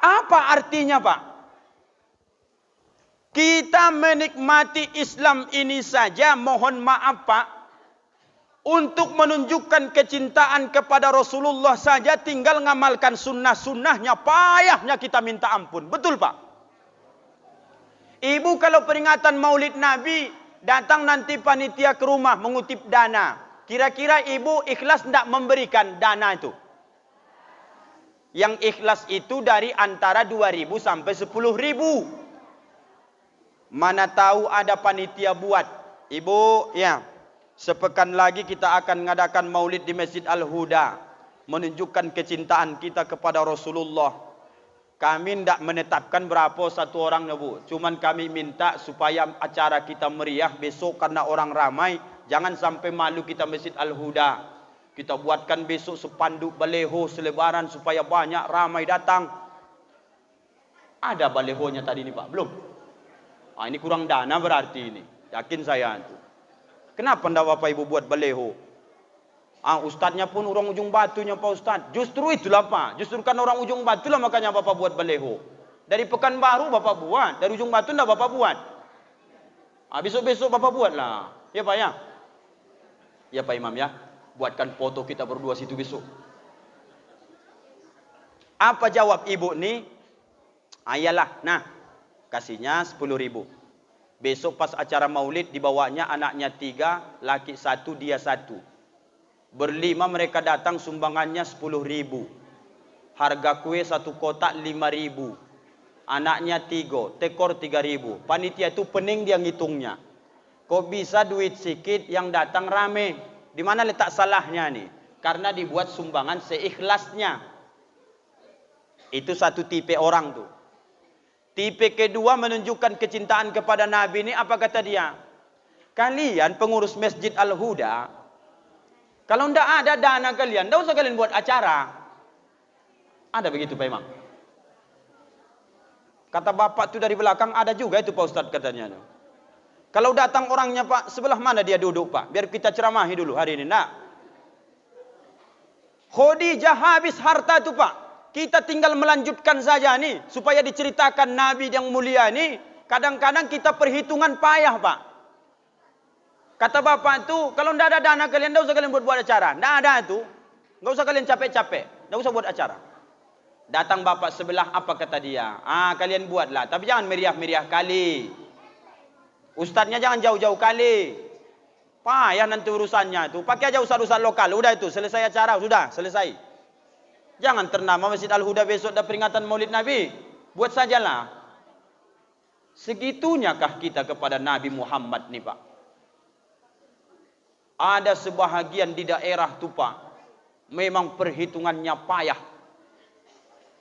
Apa artinya Pak? Kita menikmati Islam ini saja, mohon maaf Pak, untuk menunjukkan kecintaan kepada Rasulullah saja tinggal ngamalkan sunnah-sunnahnya, payahnya kita minta ampun. Betul Pak? Ibu kalau peringatan Maulid Nabi, datang nanti panitia ke rumah mengutip dana. Kira-kira ibu ikhlas tidak memberikan dana itu? Yang ikhlas itu dari antara 2.000 sampai 10.000. Mana tahu ada panitia buat. Ibu, ya, sepekan lagi kita akan mengadakan maulid di Masjid Al-Huda. Menunjukkan kecintaan kita kepada Rasulullah. Kami tidak menetapkan berapa satu orang, Bu. Cuman kami minta supaya acara kita meriah besok karena orang ramai. Jangan sampai malu kita Masjid Al-Huda. Kita buatkan besok sepanduk baleho selebaran supaya banyak ramai datang. Ada balehonya tadi ini Pak? Belum? Ini kurang dana berarti ini. Yakin saya itu. Kenapa tidak Bapak Ibu buat baleho? Ustadznya pun orang ujung batunya Pak Ustadz. Justru itulah Pak. Justru kan orang ujung batu lah makanya Bapak buat baleho. Dari Pekanbaru Bapak buat. Dari ujung batu tidak Bapak buat. Besok-besok Bapak buat lah. Ya Pak ya? Ya Pak Imam ya. Buatkan foto kita berdua situ besok. Apa jawab ibu nih? Ayalah. Nah. Kasihnya 10.000. Besok pas acara maulid dibawanya anaknya 3, laki 1, dia 1. Berlima mereka datang sumbangannya 10.000. Harga kue 1 kotak 5.000. Anaknya 3, tekor 3.000. Panitia itu pening dia ngitungnya. Kok bisa duit sedikit yang datang rame? Di mana letak salahnya nih? Karena dibuat sumbangan seikhlasnya. Itu satu tipe orang tuh. Tipe kedua menunjukkan kecintaan kepada Nabi ini, apa kata dia? Kalian pengurus Masjid Al-Huda, kalau tidak ada dana kalian, tidak usah kalian buat acara. Ada begitu Pak Imam? Kata bapak itu dari belakang, ada juga itu Pak Ustadz katanya. Kalau datang orangnya Pak, sebelah mana dia duduk Pak? Biar kita ceramahi dulu hari ini. Nah, Khadijah habis harta itu Pak. Kita tinggal melanjutkan saja nih. Supaya diceritakan Nabi yang mulia ini. Kadang-kadang kita perhitungan payah Pak. Kata bapak itu, kalau tidak ada dana kalian, tidak usah kalian buat acara. Tidak ada itu. Tidak usah kalian capek-capek. Tidak usah buat acara. Datang bapak sebelah, apa kata dia? Kalian buatlah. Tapi jangan meriah-meriah kali. Ustadznya jangan jauh-jauh kali. Payah nanti urusannya itu. Pakai aja ustadz-ustadz lokal. Udah itu, selesai acara. Sudah, selesai. Jangan ternama Masjid Al-Huda besok ada peringatan Maulid Nabi. Buat sajalah. Segitunyakah kita kepada Nabi Muhammad nih Pak? Ada sebahagian di daerah itu Pak. Memang perhitungannya payah.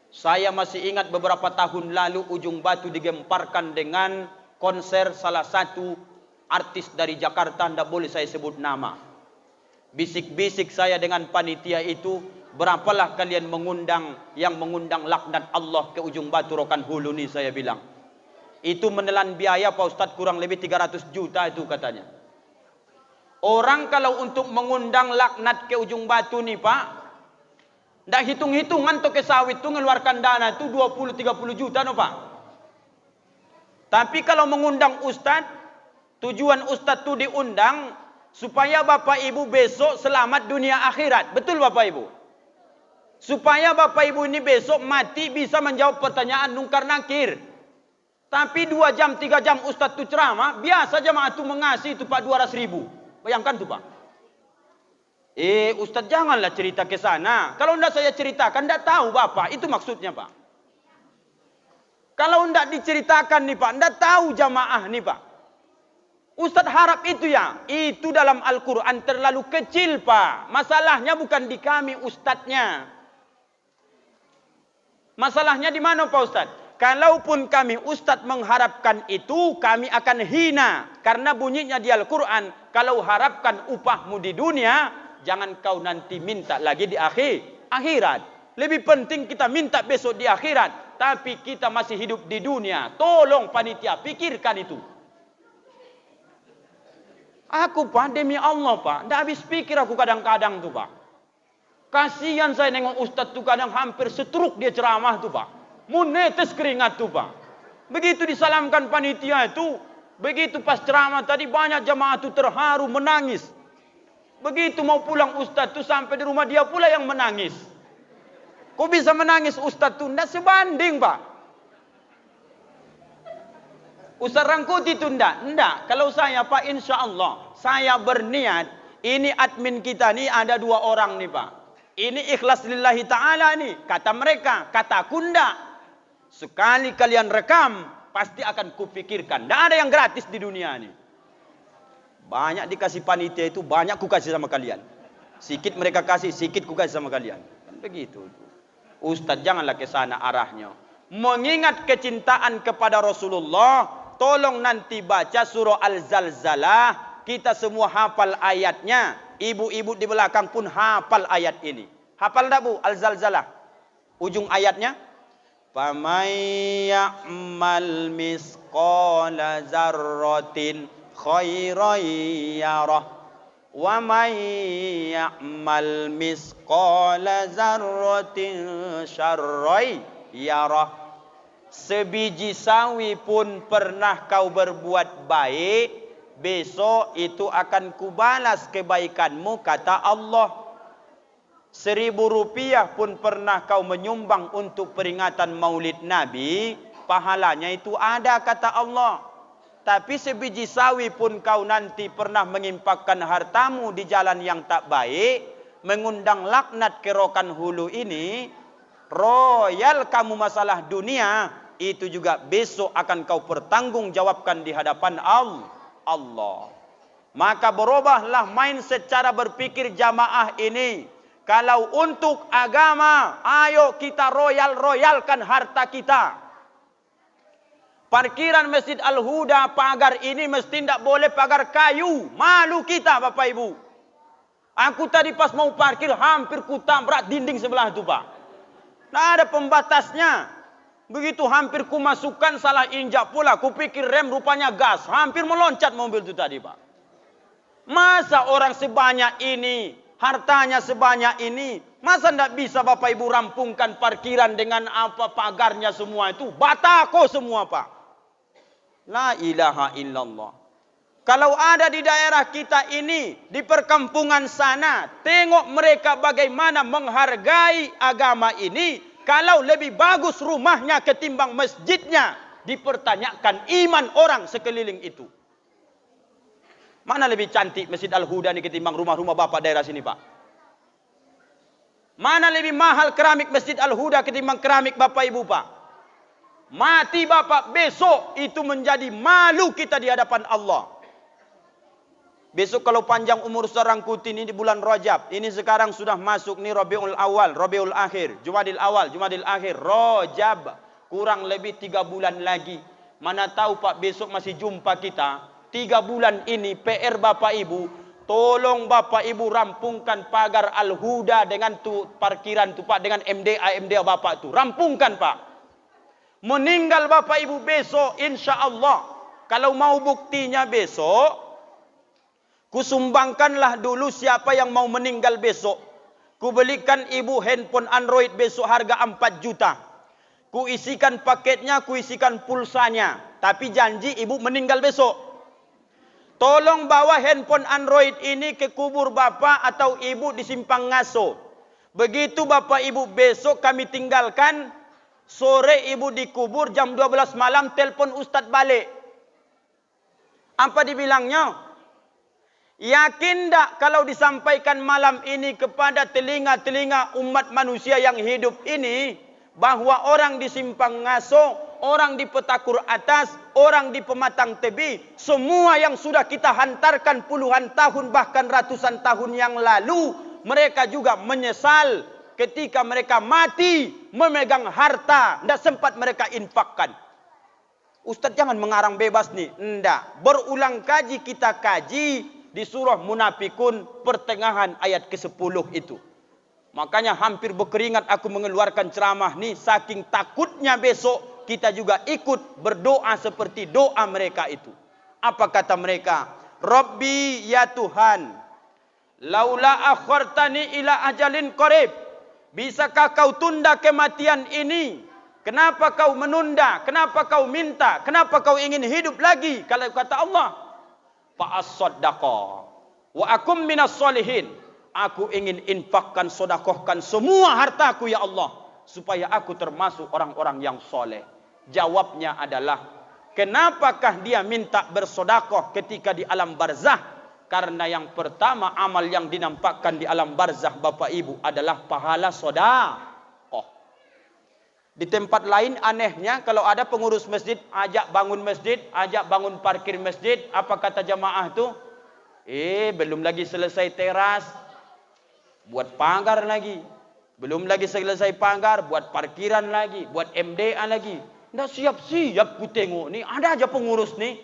Saya masih ingat beberapa tahun lalu Ujung Batu digemparkan dengan konser salah satu artis dari Jakarta. Tidak boleh saya sebut nama. Bisik-bisik saya dengan panitia itu. Berapalah kalian mengundang yang mengundang laknat Allah ke Ujung Batu Rokan Hulu nih saya bilang. Itu menelan biaya Pak Ustadz kurang lebih 300 juta itu katanya. Orang kalau untuk mengundang laknat ke ujung batu nih Pak, ndak hitung-hitungan tuh ke sawit tuh ngeluarkan dana tuh 20-30 juta no Pak. Tapi kalau mengundang ustad, tujuan ustad tuh diundang supaya Bapak Ibu besok selamat dunia akhirat. Betul Bapak Ibu? Supaya Bapak Ibu ini besok mati bisa menjawab pertanyaan nungkar nakir. Tapi 2 jam 3 jam ustad tuh ceramah, biasa jamaah tuh mengasih itu Pak 200 ribu. Bayangkan tuh Pak. Ustaz janganlah cerita ke sana. Kalau tidak saya ceritakan, tidak tahu Bapak. Itu maksudnya Pak. Kalau tidak diceritakan nih Pak, tidak tahu jamaah nih Pak. Ustaz harap itu ya. Itu dalam Al-Quran terlalu kecil Pak. Masalahnya bukan di kami ustadznya. Masalahnya di mana Pak Ustaz? Kalaupun kami ustadz mengharapkan itu, kami akan hina. Karena bunyinya di Al-Quran, kalau harapkan upahmu di dunia, jangan kau nanti minta lagi di akhirat. Lebih penting kita minta besok di akhirat. Tapi kita masih hidup di dunia. Tolong panitia, pikirkan itu. Aku Pak, demi Allah Pak, tidak habis pikir aku kadang-kadang tuh Pak. Kasihan saya nengok ustadz tuh kadang hampir setruk dia ceramah tuh Pak. Menetes keringat tuh Pak. Begitu disalamkan panitia itu, begitu pas ceramah tadi banyak jamaah itu terharu menangis. Begitu mau pulang ustadz tuh sampai di rumah dia pula yang menangis. Kok bisa menangis ustadz tuh? Nggak sebanding Pak. Ustadz Rangkuti itu ndak. Kalau saya Pak insya Allah saya berniat. Ini admin kita nih ada 2 orang nih Pak. Ini ikhlas lillahi ta'ala nih. Kata mereka, kataku ndak. Sekali kalian rekam, pasti akan kupikirkan. Tidak ada yang gratis di dunia ini. Banyak dikasih panitia itu, banyak ku kasih sama kalian. Sikit mereka kasih, sikit ku kasih sama kalian. Kan begitu. Ustaz janganlah ke sana arahnya. Mengingat kecintaan kepada Rasulullah, tolong nanti baca surah Al-Zalzalah. Kita semua hafal ayatnya. Ibu-ibu di belakang pun hafal ayat ini. Hafal tak Bu? Al-Zalzalah. Ujung ayatnya. فَمَنْ يَعْمَلْ مِثْقَالَ ذَرَّةٍ خَيْرًا يَرَهُ وَمَنْ يَعْمَلْ مِثْقَالَ ذَرَّةٍ شَرًّا يَرَهُ. Sebiji sawi pun pernah kau berbuat baik, besok itu akan kubalas kebaikanmu, kata Allah. 1.000 rupiah pun pernah kau menyumbang untuk peringatan maulid Nabi, pahalanya itu ada, kata Allah. Tapi sebiji sawi pun kau nanti pernah mengimpakkan hartamu di jalan yang tak baik, mengundang laknat ke Rokan Hulu ini, royal kamu masalah dunia, itu juga besok akan kau pertanggungjawabkan di hadapan Allah. Maka berubahlah mindset cara berpikir jamaah ini. Kalau untuk agama, ayo kita royalkan harta kita. Parkiran Masjid Al-Huda, pagar ini mesti tidak boleh pagar kayu. Malu kita Bapak Ibu. Aku tadi pas mau parkir hampir kutabrak dinding sebelah itu Pak. Tidak ada pembatasnya. Begitu hampir kumasukkan salah injak pula. Kupikir rem rupanya gas. Hampir meloncat mobil itu tadi Pak. Masa orang sebanyak ini, hartanya sebanyak ini, masa tidak bisa Bapak Ibu rampungkan parkiran dengan apa pagarnya semua itu? Batako semua Pak. La ilaha illallah. Kalau ada di daerah kita ini, di perkampungan sana, tengok mereka bagaimana menghargai agama ini. Kalau lebih bagus rumahnya ketimbang masjidnya, dipertanyakan iman orang sekeliling itu. Mana lebih cantik Masjid Al-Huda ini ketimbang rumah-rumah Bapak daerah sini Pak? Mana lebih mahal keramik Masjid Al-Huda ketimbang keramik Bapak Ibu Pak? Mati Bapak besok itu menjadi malu kita di hadapan Allah. Besok kalau panjang umur Sarangkuti ini di bulan Rajab. Ini sekarang sudah masuk nih Rabiul Awal, Rabiul Akhir, Jumadil Awal, Jumadil Akhir, Rajab. Kurang lebih 3 bulan lagi. Mana tahu Pak besok masih jumpa kita. 3 bulan ini PR Bapak Ibu, tolong Bapak Ibu rampungkan pagar Al-Huda dengan parkiran tu Pak, dengan MDA Bapak tu. Rampungkan Pak. Meninggal Bapak Ibu besok insya Allah. Kalau mau buktinya besok, Kusumbangkanlah dulu siapa yang mau meninggal besok. Ku belikan ibu handphone Android besok harga 4 juta. Ku isikan paketnya, ku isikan pulsanya. Tapi janji ibu meninggal besok. Tolong bawa handphone Android ini ke kubur bapak atau ibu di Simpang Ngaso. Begitu bapak ibu besok kami tinggalkan. Sore ibu dikubur jam 12 malam telpon Ustadz balik. Apa dibilangnya? Yakin tak kalau disampaikan malam ini kepada telinga-telinga umat manusia yang hidup ini, bahwa orang di Simpang Ngaso, orang di Petakur Atas, orang di Pematang Tebi, semua yang sudah kita hantarkan puluhan tahun bahkan ratusan tahun yang lalu, mereka juga menyesal ketika mereka mati memegang harta tidak sempat mereka infakkan. Ustaz jangan mengarang bebas nih. Enggak, berulang kaji kita kaji di surah Munafikun pertengahan ayat ke-10 itu. Makanya hampir berkeringat aku mengeluarkan ceramah nih, saking takutnya besok kita juga ikut berdoa seperti doa mereka itu. Apa kata mereka? Rabbi ya Tuhan, laula akhartani ila ajalin qarib. Bisakah kau tunda kematian ini? Kenapa kau menunda? Kenapa kau minta? Kenapa kau ingin hidup lagi? Kalau kata Allah, fa'as-saddaqa wa akum minas solihin. Aku ingin infakkan, sodakohkan semua hartaku ya Allah, supaya aku termasuk orang-orang yang soleh. Jawabnya adalah, kenapakah dia minta bersodakoh ketika di alam barzah? Karena yang pertama amal yang dinampakkan di alam barzah Bapak Ibu adalah pahala sodakoh. Di tempat lain anehnya, kalau ada pengurus masjid ajak bangun masjid, ajak bangun parkir masjid, apa kata jamaah tu? Belum lagi selesai teras, buat pagar lagi. Belum lagi selesai pagar, buat parkiran lagi, buat MDA lagi. Nggak siap-siap ku tengok nih, ada aja pengurus nih.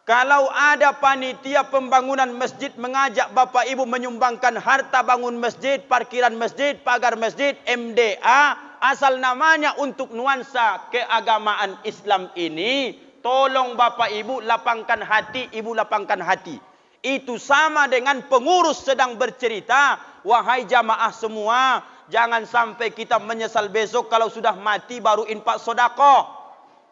Kalau ada panitia pembangunan masjid mengajak Bapak Ibu menyumbangkan harta bangun masjid, parkiran masjid, pagar masjid, MDA, asal namanya untuk nuansa keagamaan Islam ini, tolong Bapak Ibu lapangkan hati, Ibu lapangkan hati. Itu sama dengan pengurus sedang bercerita, wahai jamaah semua, jangan sampai kita menyesal besok kalau sudah mati baru infak sedekah.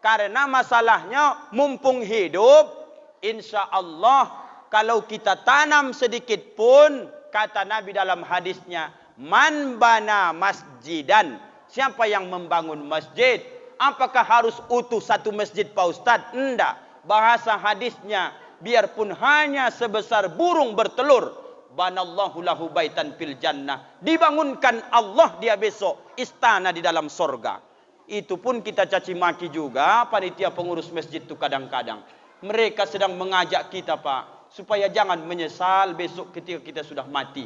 Karena masalahnya mumpung hidup, insya Allah kalau kita tanam sedikit pun, kata Nabi dalam hadisnya, man bana masjidan, siapa yang membangun masjid, apakah harus utuh satu masjid Pak Ustadz? Enggak. Bahasa hadisnya, biarpun hanya sebesar burung bertelur, banallahu lahu baitan fil jannah, dibangunkan Allah dia besok istana di dalam sorga. Itu pun kita caci maki juga panitia pengurus masjid itu kadang-kadang. Mereka sedang mengajak kita Pak, supaya jangan menyesal besok ketika kita sudah mati.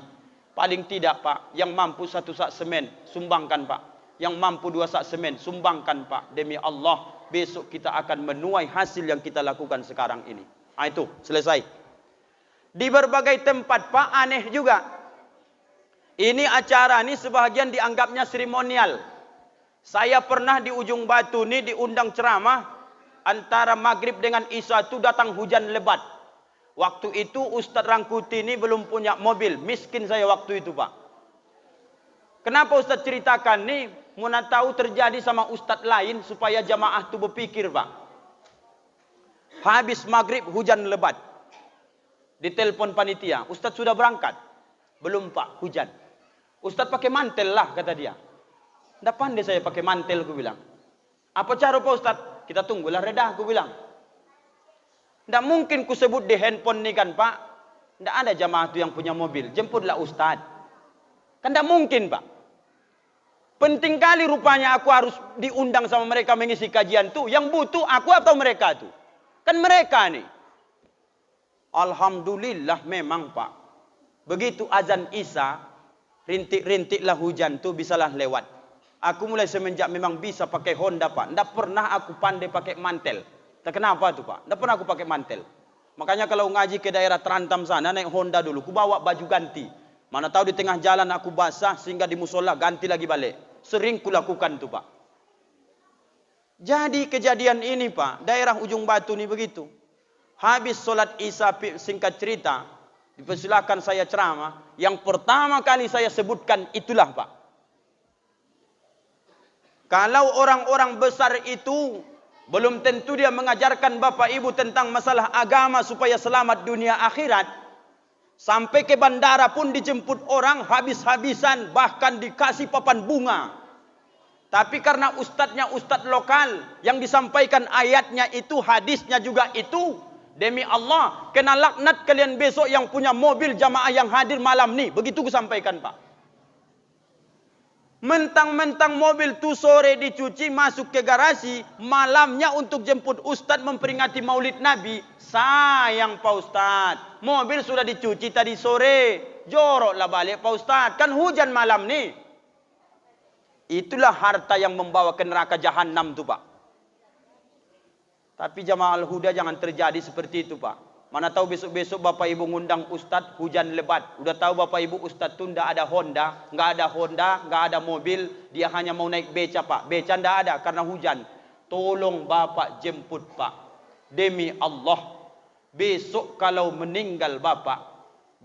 Paling tidak Pak, yang mampu 1 sak semen sumbangkan Pak, yang mampu 2 sak semen sumbangkan Pak. Demi Allah besok kita akan menuai hasil yang kita lakukan sekarang ini. Itu selesai. Di berbagai tempat Pak aneh juga. Ini acara ini sebahagian dianggapnya seremonial. Saya pernah di Ujung Batu ini diundang ceramah, antara maghrib dengan isya itu datang hujan lebat. Waktu itu Ustadz Rangkuti ini belum punya mobil, miskin saya waktu itu Pak. Kenapa Ustadz ceritakan nih? Mau tahu terjadi sama Ustadz lain supaya jamaah itu berpikir Pak. Habis maghrib hujan lebat. Ditelepon panitia, Ustadz sudah berangkat? Belum Pak, hujan. Ustadz pakai mantel lah kata dia. Nggak pandai saya pakai mantel, aku bilang. Apa cara Pak Ustadz? Kita tunggulah reda, aku bilang. Nggak mungkin ku sebut di handphone nih kan Pak. Nggak ada jamaah itu yang punya mobil. Jemputlah Ustadz. Kan nggak mungkin Pak. Penting kali rupanya aku harus diundang sama mereka mengisi kajian tuh. Yang butuh aku atau mereka tuh? Kan mereka nih. Alhamdulillah memang Pak. Begitu azan Isya, rintik-rintiklah hujan tuh bisalah lewat. Aku mulai semenjak memang bisa pakai Honda Pak. Tidak pernah aku pandai pakai mantel. Tak kenapa tuh Pak. Tidak pernah aku pakai mantel. Makanya kalau ngaji ke daerah Terantam sana naik Honda dulu. Ku bawa baju ganti. Mana tahu di tengah jalan aku basah sehingga di musola ganti lagi balik. Sering kulakukan tuh Pak. Jadi kejadian ini Pak. Daerah Ujung Batu ini begitu. Habis solat Isya, singkat cerita, dipersilakan saya ceramah. Yang pertama kali saya sebutkan itulah Pak. Kalau orang-orang besar itu belum tentu dia mengajarkan Bapak Ibu tentang masalah agama supaya selamat dunia akhirat. Sampai ke bandara pun dijemput orang habis-habisan, bahkan dikasih papan bunga. Tapi karena ustadznya ustadz lokal, yang disampaikan ayatnya itu, hadisnya juga itu. Demi Allah, kena laknat kalian besok yang punya mobil jamaah yang hadir malam ni. Begitu ku sampaikan Pak. Mentang-mentang mobil tu sore dicuci, masuk ke garasi, malamnya untuk jemput ustadz memperingati maulid Nabi. Sayang Pak Ustadz, mobil sudah dicuci tadi sore, joroklah balik Pak Ustadz, kan hujan malam ni. Itulah harta yang membawa ke neraka jahanam tu Pak. Tapi jamaah Al-Huda jangan terjadi seperti itu Pak. Mana tahu besok-besok Bapak Ibu ngundang Ustadz hujan lebat. Udah tahu Bapak Ibu Ustadz tu ndak ada Honda, nggak ada mobil, dia hanya mau naik beca Pak. Beca ndak ada karena hujan. Tolong Bapak jemput Pak. Demi Allah, besok kalau meninggal Bapak,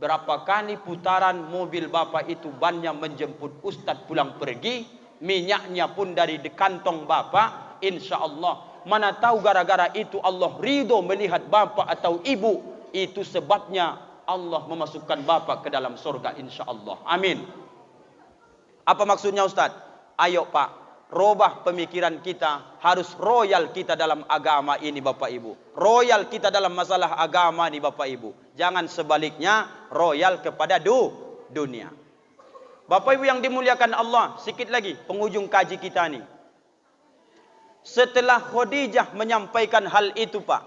berapa kali putaran mobil Bapak itu bannya menjemput Ustadz pulang pergi, minyaknya pun dari kantong Bapak, insya Allah. Mana tahu gara-gara itu Allah ridho melihat Bapak atau Ibu. Itu sebabnya Allah memasukkan Bapak ke dalam surga insya Allah. Amin. Apa maksudnya Ustaz? Ayo Pak, robah pemikiran kita. Harus royal kita dalam agama ini Bapak Ibu. Royal kita dalam masalah agama ini Bapak Ibu. Jangan sebaliknya royal kepada dunia. Bapak Ibu yang dimuliakan Allah, sikit lagi penghujung kaji kita nih. Setelah Khadijah menyampaikan hal itu Pak,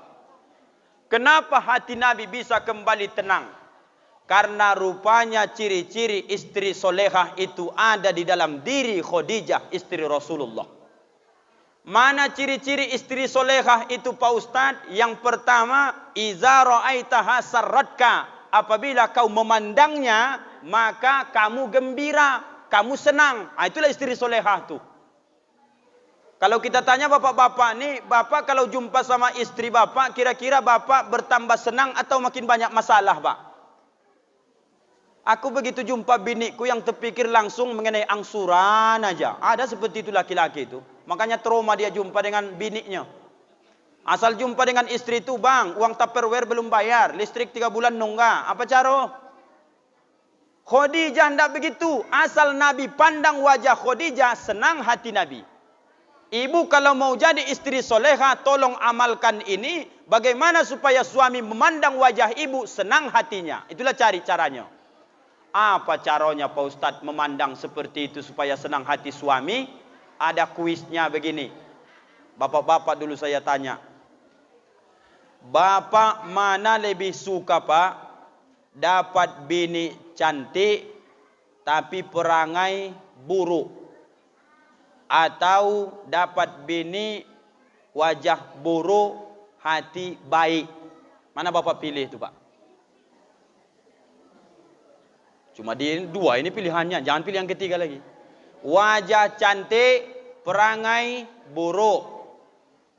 kenapa hati Nabi bisa kembali tenang? Karena rupanya ciri-ciri istri solehah itu ada di dalam diri Khadijah, istri Rasulullah. Mana ciri-ciri istri solehah itu Pak Ustadz? Yang pertama, iza ra'aitaha sarratka. Apabila kau memandangnya, maka kamu gembira, kamu senang. Itulah istri solehah tuh. Kalau kita tanya bapak-bapak nih, bapak kalau jumpa sama istri bapak, kira-kira bapak bertambah senang atau makin banyak masalah Pak? Aku begitu jumpa biniku yang terpikir langsung mengenai angsuran aja. Ada seperti itu laki-laki itu. Makanya trauma dia jumpa dengan biniknya. Asal jumpa dengan istri itu, bang, uang Tupperware belum bayar, listrik 3 bulan nunggak. Apa cara? Khadijah tidak begitu. Asal Nabi pandang wajah Khadijah, senang hati Nabi. Ibu kalau mau jadi istri soleha, tolong amalkan ini. Bagaimana supaya suami memandang wajah ibu, senang hatinya. Itulah cari caranya. Apa caranya Pak Ustadz memandang seperti itu supaya senang hati suami? Ada kuisnya begini. Bapak-bapak dulu saya tanya. Bapak mana lebih suka Pak? Dapat bini cantik tapi perangai buruk, atau dapat bini wajah buruk hati baik? Mana Bapak pilih itu Pak? Cuma di dua ini pilihannya, jangan pilih yang ketiga lagi. Wajah cantik, perangai buruk.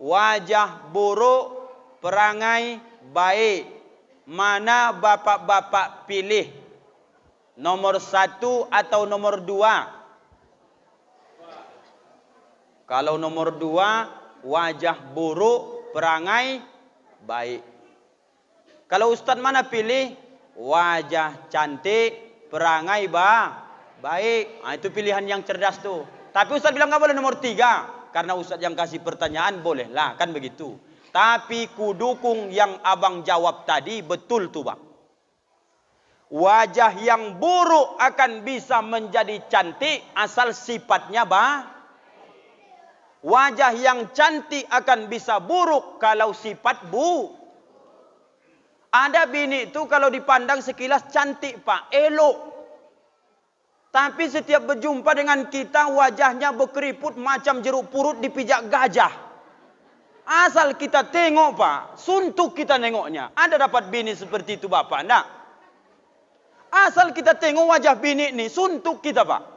Wajah buruk, perangai baik. Mana bapak-bapak pilih? Nomor 1 atau nomor 2? Kalau nomor 2, wajah buruk, perangai baik. Kalau Ustadz mana pilih? Wajah cantik, perangai baik. Itu pilihan yang cerdas tuh. Tapi Ustadz bilang nggak boleh nomor 3. Karena Ustadz yang kasih pertanyaan, boleh lah, kan begitu. Tapi kudukung yang abang jawab tadi, betul tuh bang. Wajah yang buruk akan bisa menjadi cantik asal sifatnya wajah yang cantik akan bisa buruk kalau sifat Ada bini itu kalau dipandang sekilas cantik Pak, elok. Tapi setiap berjumpa dengan kita wajahnya berkeriput macam jeruk purut dipijak gajah. Asal kita tengok Pak, suntuk kita nengoknya. Ada dapat bini seperti itu Bapak? Enggak. Asal kita tengok wajah bini ini, suntuk kita Pak.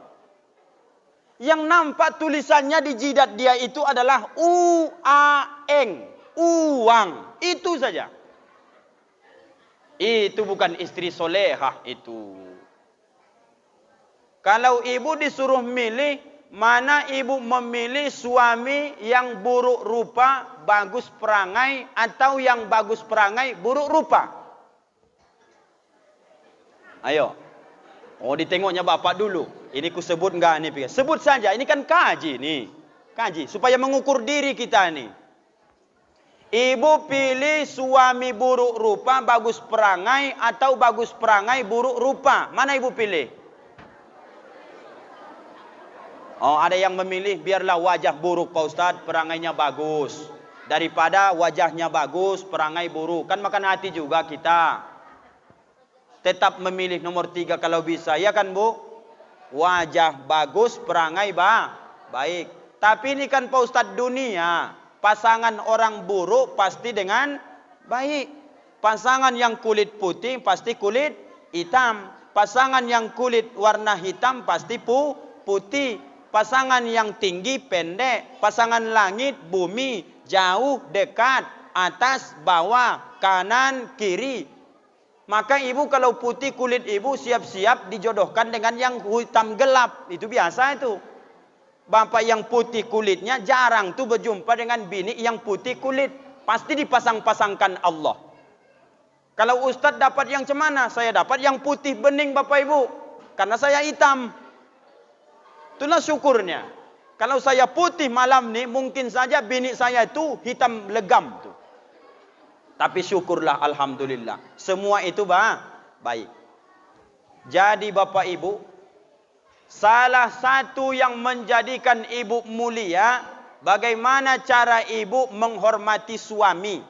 Yang nampak tulisannya di jidat dia itu adalah uang. Itu saja. Itu bukan istri solehah itu. Kalau ibu disuruh milih, mana ibu memilih suami yang buruk rupa, bagus perangai, atau yang bagus perangai, buruk rupa? Ayo. Oh, ditengoknya bapak dulu. Ini ku sebut enggak nih? Sebut saja, ini kan kaji nih. Kaji, supaya mengukur diri kita nih. Ibu pilih suami buruk rupa, bagus perangai, atau bagus perangai, buruk rupa. Mana ibu pilih? Oh, ada yang memilih biarlah wajah buruk Pak Ustadz, perangainya bagus. Daripada wajahnya bagus, perangai buruk. Kan makan hati juga kita. Tetap memilih nomor 3 kalau bisa. Ya kan Bu? Wajah bagus, perangai baik. Tapi ini kan Pak Ustadz dunia. Pasangan orang buruk pasti dengan baik. Pasangan yang kulit putih pasti kulit hitam. Pasangan yang kulit warna hitam pasti putih. Pasangan yang tinggi pendek. Pasangan langit bumi. Jauh dekat. Atas bawah. Kanan kiri. Maka ibu kalau putih kulit ibu siap-siap dijodohkan dengan yang hitam gelap. Itu biasa itu. Bapak yang putih kulitnya jarang tuh berjumpa dengan bini yang putih kulit. Pasti dipasang-pasangkan Allah. Kalau Ustadz dapat yang cemana? Saya dapat yang putih bening Bapak Ibu. Karena saya hitam. Itulah syukurnya. Kalau saya putih malam nih mungkin saja bini saya itu hitam legam tuh. Tapi syukurlah alhamdulillah. Semua itu baik. Jadi Bapak Ibu, salah satu yang menjadikan ibu mulia, bagaimana cara ibu menghormati suami.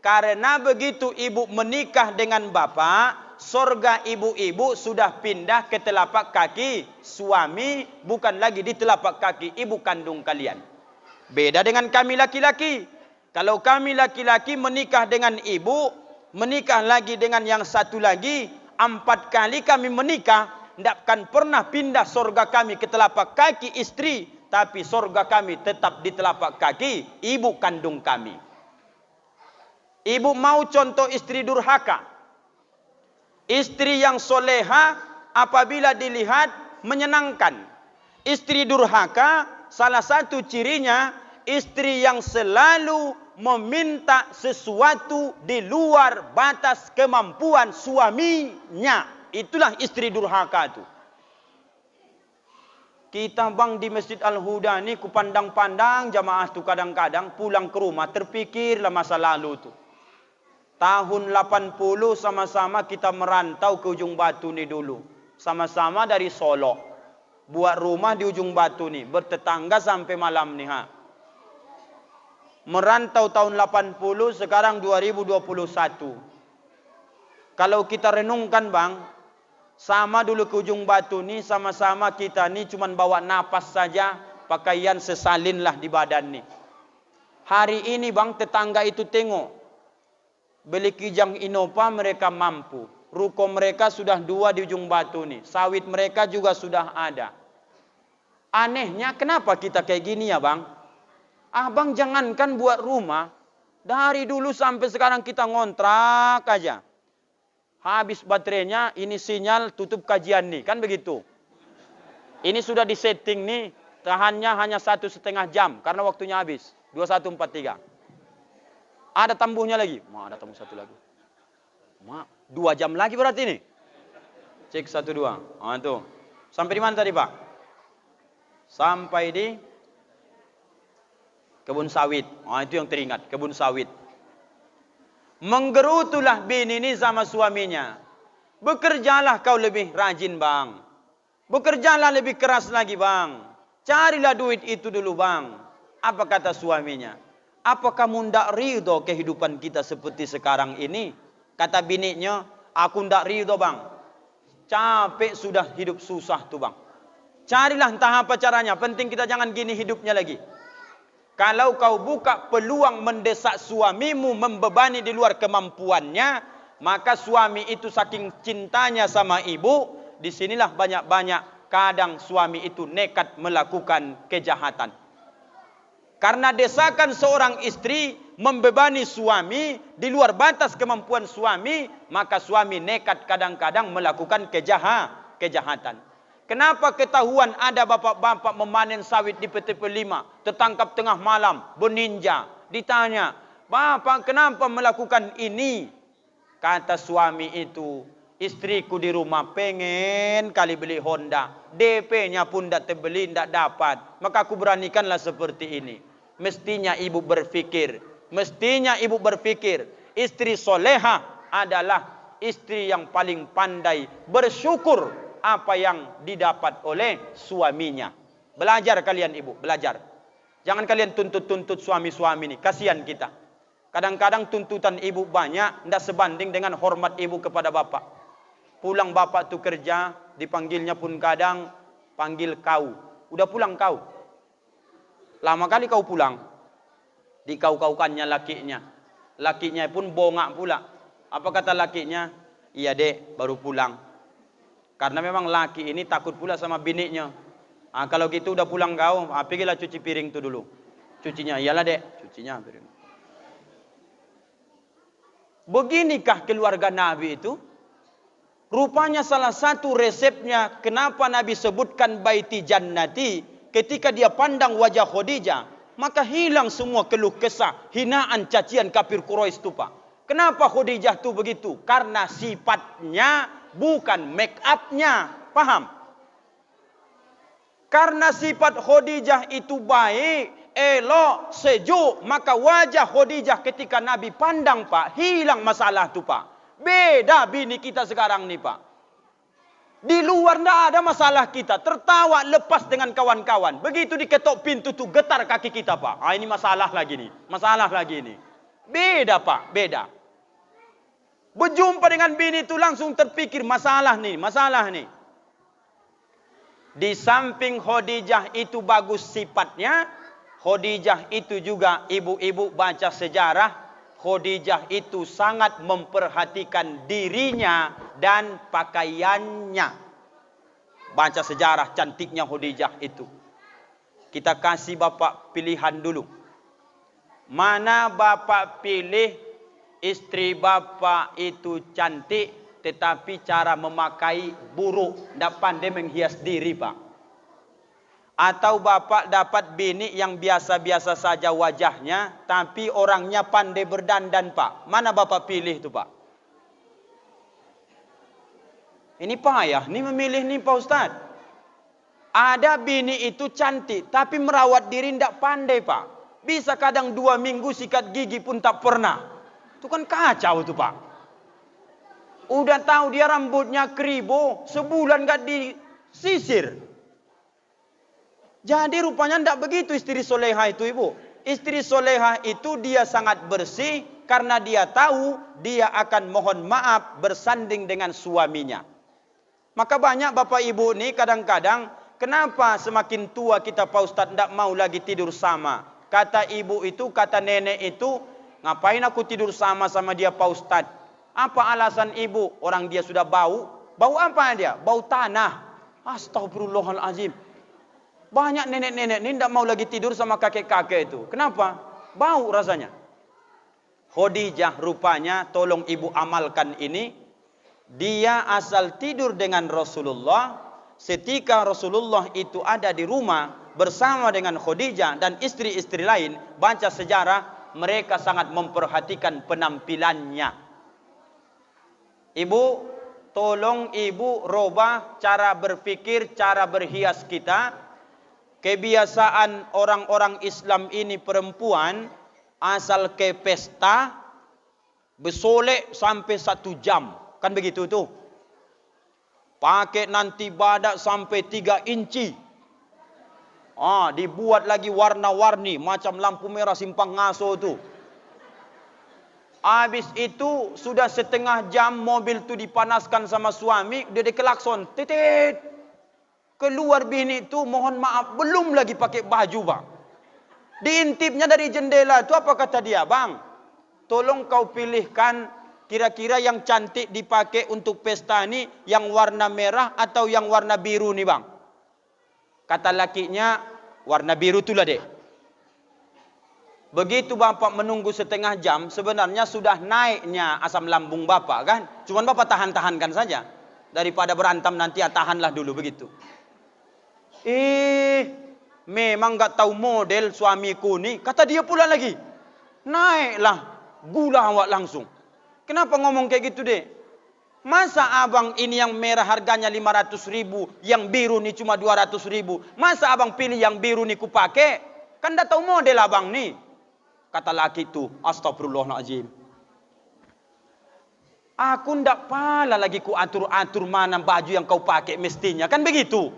Karena begitu ibu menikah dengan bapak, surga ibu-ibu sudah pindah ke telapak kaki suami, bukan lagi di telapak kaki ibu kandung kalian. Beda dengan kami laki-laki. Kalau kami laki-laki menikah dengan ibu, menikah lagi dengan yang satu lagi, 4 kali kami menikah, tidak akan pernah pindah surga kami ke telapak kaki istri, tapi surga kami tetap di telapak kaki ibu kandung kami. Ibu mau contoh istri durhaka? Istri yang soleha apabila dilihat menyenangkan. Istri durhaka salah satu cirinya istri yang selalu meminta sesuatu di luar batas kemampuan suaminya. Itulah istri durhaka itu. Kita bang di Masjid Al-Huda ni ku pandang-pandang jamaah tu kadang-kadang pulang ke rumah terpikirlah masa lalu tu. Tahun 80 sama-sama kita merantau ke Ujung Batu ni dulu. Sama-sama dari Solo. Buat rumah di Ujung Batu ni, bertetangga sampai malam ni Merantau tahun 80, sekarang 2021. Kalau kita renungkan bang, sama dulu ke Ujung Batu ni, sama-sama kita ni cuman bawa napas saja, pakaian sesalinlah di badan ni. Hari ini bang, tetangga itu tengok, beli kijang Innova mereka mampu. Ruko mereka sudah 2 di Ujung Batu ni, sawit mereka juga sudah ada. Anehnya kenapa kita kayak gini ya bang? Abang jangankan buat rumah, dari dulu sampai sekarang kita ngontrak aja. Habis baterainya, ini sinyal tutup kajian nih, kan begitu. Ini sudah disetting nih, tahannya hanya 1,5 jam, karena waktunya habis. 21.43. Ada tambuhnya lagi. Ada tambuh 1 lagi. 2 jam lagi berarti nih. Cek 1, 2. Tuh. Sampai di mana tadi Pak? Sampai di kebun sawit. Itu yang teringat, kebun sawit. Menggerutulah bini ini sama suaminya. Bekerjalah kau lebih rajin bang. Bekerjalah lebih keras lagi bang. Carilah duit itu dulu bang. Apa kata suaminya? Apa kamu tidak ridho kehidupan kita seperti sekarang ini? Kata bininya, aku tidak ridho bang. Capek sudah hidup susah tuh bang. Carilah entah apa caranya. Penting kita jangan gini hidupnya lagi. Kalau kau buka peluang mendesak suamimu membebani di luar kemampuannya, maka suami itu saking cintanya sama ibu, disinilah banyak-banyak kadang suami itu nekat melakukan kejahatan. Karena desakan seorang istri membebani suami di luar batas kemampuan suami, maka suami nekat kadang-kadang melakukan kejahatan. Kenapa ketahuan ada bapak-bapak memanen sawit di PTP 5, tertangkap tengah malam, berninja. Ditanya, "Bapak, kenapa melakukan ini?" Kata suami itu, "Istriku di rumah pengen kali beli Honda. DP-nya pun tidak terbeli, tidak dapat. Maka aku beranikanlah seperti ini." Mestinya ibu berpikir, istri soleha adalah istri yang paling pandai bersyukur apa yang didapat oleh suaminya. Belajar kalian ibu, belajar. Jangan kalian tuntut-tuntut suami-suami ini, kasihan kita. Kadang-kadang tuntutan ibu banyak, tidak sebanding dengan hormat ibu kepada bapak. Pulang bapak tu kerja, dipanggilnya pun kadang panggil kau. Udah pulang kau? Lama kali kau pulang. Dikau-kaukannya lakinya. Lakinya pun bongak pula. Apa kata lakinya? "Iya dek, baru pulang." Karena memang laki ini takut pula sama biniknya. Kalau gitu udah pulang kau, pergilah cuci piring tu dulu. Cucinya, iyalah dek, cucinya piring. Beginikah keluarga Nabi itu? Rupanya salah satu resepnya kenapa Nabi sebutkan baiti jannati, ketika dia pandang wajah Khadijah, maka hilang semua keluh kesah, hinaan, cacian kafir Quraisy itu Pak. Kenapa Khadijah itu begitu? Karena sifatnya, bukan make up-nya. Paham? Karena sifat Khadijah itu baik, elok, sejuk, maka wajah Khadijah ketika Nabi pandang Pak, hilang masalah itu Pak. Beda bini kita sekarang nih Pak. Di luar tidak ada masalah kita. Tertawa lepas dengan kawan-kawan. Begitu diketok pintu tuh getar kaki kita Pak. Ini masalah lagi nih. Masalah lagi nih. Beda Pak. Beda. Berjumpa dengan bini itu langsung terpikir masalah nih. Masalah nih. Di samping Khadijah itu bagus sifatnya. Khadijah itu juga ibu-ibu baca sejarah. Khadijah itu sangat memperhatikan dirinya dan pakaiannya. Baca sejarah cantiknya Khadijah itu. Kita kasih bapak pilihan dulu. Mana bapak pilih istri bapak itu cantik, tetapi cara memakai buruk, tidak pandai menghias diri Pak. Atau bapak dapat bini yang biasa-biasa saja wajahnya, tapi orangnya pandai berdandan Pak. Mana bapak pilih itu Pak? Ini payah, ini memilih nih Pak Ustadz. Ada bini itu cantik, tapi merawat diri tidak pandai Pak. Bisa kadang 2 minggu sikat gigi pun tak pernah. Itu kan kacau itu Pak. Udah tahu dia rambutnya keribo, sebulan gak disisir. Jadi rupanya tidak begitu istri soleha itu ibu. Istri soleha itu dia sangat bersih karena dia tahu dia akan mohon maaf bersanding dengan suaminya. Maka banyak bapak ibu ini kadang-kadang, kenapa semakin tua kita Pak Ustadz tidak mau lagi tidur sama? Kata ibu itu, kata nenek itu, ngapain aku tidur sama dia Pak Ustadz? Apa alasan ibu? Orang dia sudah bau. Bau apa dia? Bau tanah. Astagfirullahaladzim. Banyak nenek-nenek ini tidak mau lagi tidur sama kakek-kakek itu. Kenapa? Bau rasanya. Khadijah rupanya, tolong ibu amalkan ini. Dia asal tidur dengan Rasulullah. Ketika Rasulullah itu ada di rumah bersama dengan Khadijah dan istri-istri lain. Baca sejarah, mereka sangat memperhatikan penampilannya. Ibu, tolong ibu robah cara berpikir, cara berhias kita. Kebiasaan orang-orang Islam ini perempuan asal ke pesta bersolek sampai 1 jam. Kan begitu tuh. Pakai nanti badak sampai 3 inci. Dibuat lagi warna-warni macam lampu merah simpang ngaso tuh. Habis itu sudah setengah jam mobil tu dipanaskan sama suami, dia dikelakson. Titit. Keluar bini itu mohon maaf belum lagi pakai baju Bang. Diintipnya dari jendela itu apa kata dia? Bang, tolong kau pilihkan kira-kira yang cantik dipakai untuk pesta ini yang warna merah atau yang warna biru nih Bang. Kata lakinya warna biru itulah dek. Begitu bapak menunggu setengah jam, sebenarnya sudah naiknya asam lambung bapak kan. Cuman bapak tahan-tahankan saja. Daripada berantem nanti ya tahanlah dulu begitu. Memang gak tahu model suamiku nih. Kata dia pula lagi. Naiklah gula awak langsung. Kenapa ngomong kayak gitu deh? Masa abang ini yang merah harganya 500.000, yang biru nih cuma 200.000. Masa abang pilih yang biru nih ku pakai? Kan dah tahu model abang nih. Kata laki itu, astagfirullahaladzim. Aku ndak pala lagi ku atur-atur mana baju yang kau pakai mestinya. Kan begitu.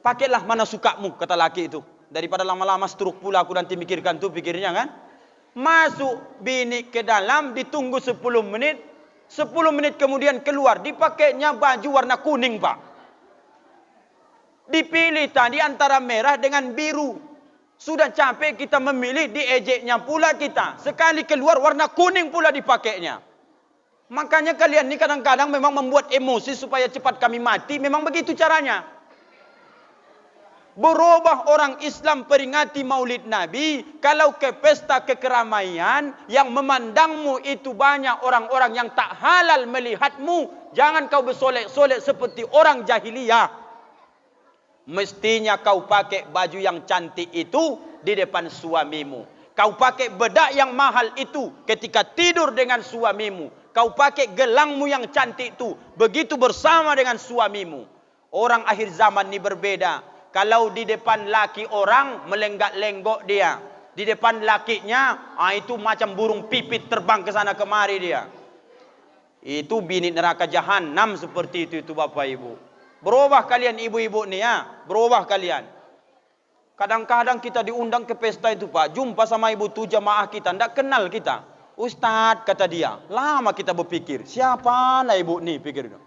Pakailah mana sukamu, kata laki itu. Daripada lama-lama stroke pula aku nanti mikirkan tuh pikirnya kan. Masuk bini ke dalam, ditunggu 10 menit. 10 menit kemudian keluar. Dipakainya baju warna kuning, Pak. Dipilih tadi antara merah dengan biru. Sudah capek kita memilih, diejeknya pula kita. Sekali keluar warna kuning pula dipakainya. Makanya kalian ini kadang-kadang memang membuat emosi supaya cepat kami mati. Memang begitu caranya. Berubah orang Islam peringati maulid Nabi. Kalau ke pesta kekeramaian, yang memandangmu itu banyak orang-orang yang tak halal melihatmu. Jangan kau bersolek-solek seperti orang jahiliyah. Mestinya kau pakai baju yang cantik itu di depan suamimu. Kau pakai bedak yang mahal itu ketika tidur dengan suamimu. Kau pakai gelangmu yang cantik itu begitu bersama dengan suamimu. Orang akhir zaman ini berbeda. Kalau di depan laki orang melenggak-lenggok dia. Di depan lakinya itu macam burung pipit terbang ke sana kemari dia. Itu bini neraka jahanam seperti itu Bapak Ibu. Berubah kalian ibu-ibu nih ya. Berubah kalian. Kadang-kadang kita diundang ke pesta itu Pak. Jumpa sama ibu tu jamaah kita. Tidak kenal kita. Ustadz kata dia. Lama kita berpikir. Siapa lah ibu nih pikir itu.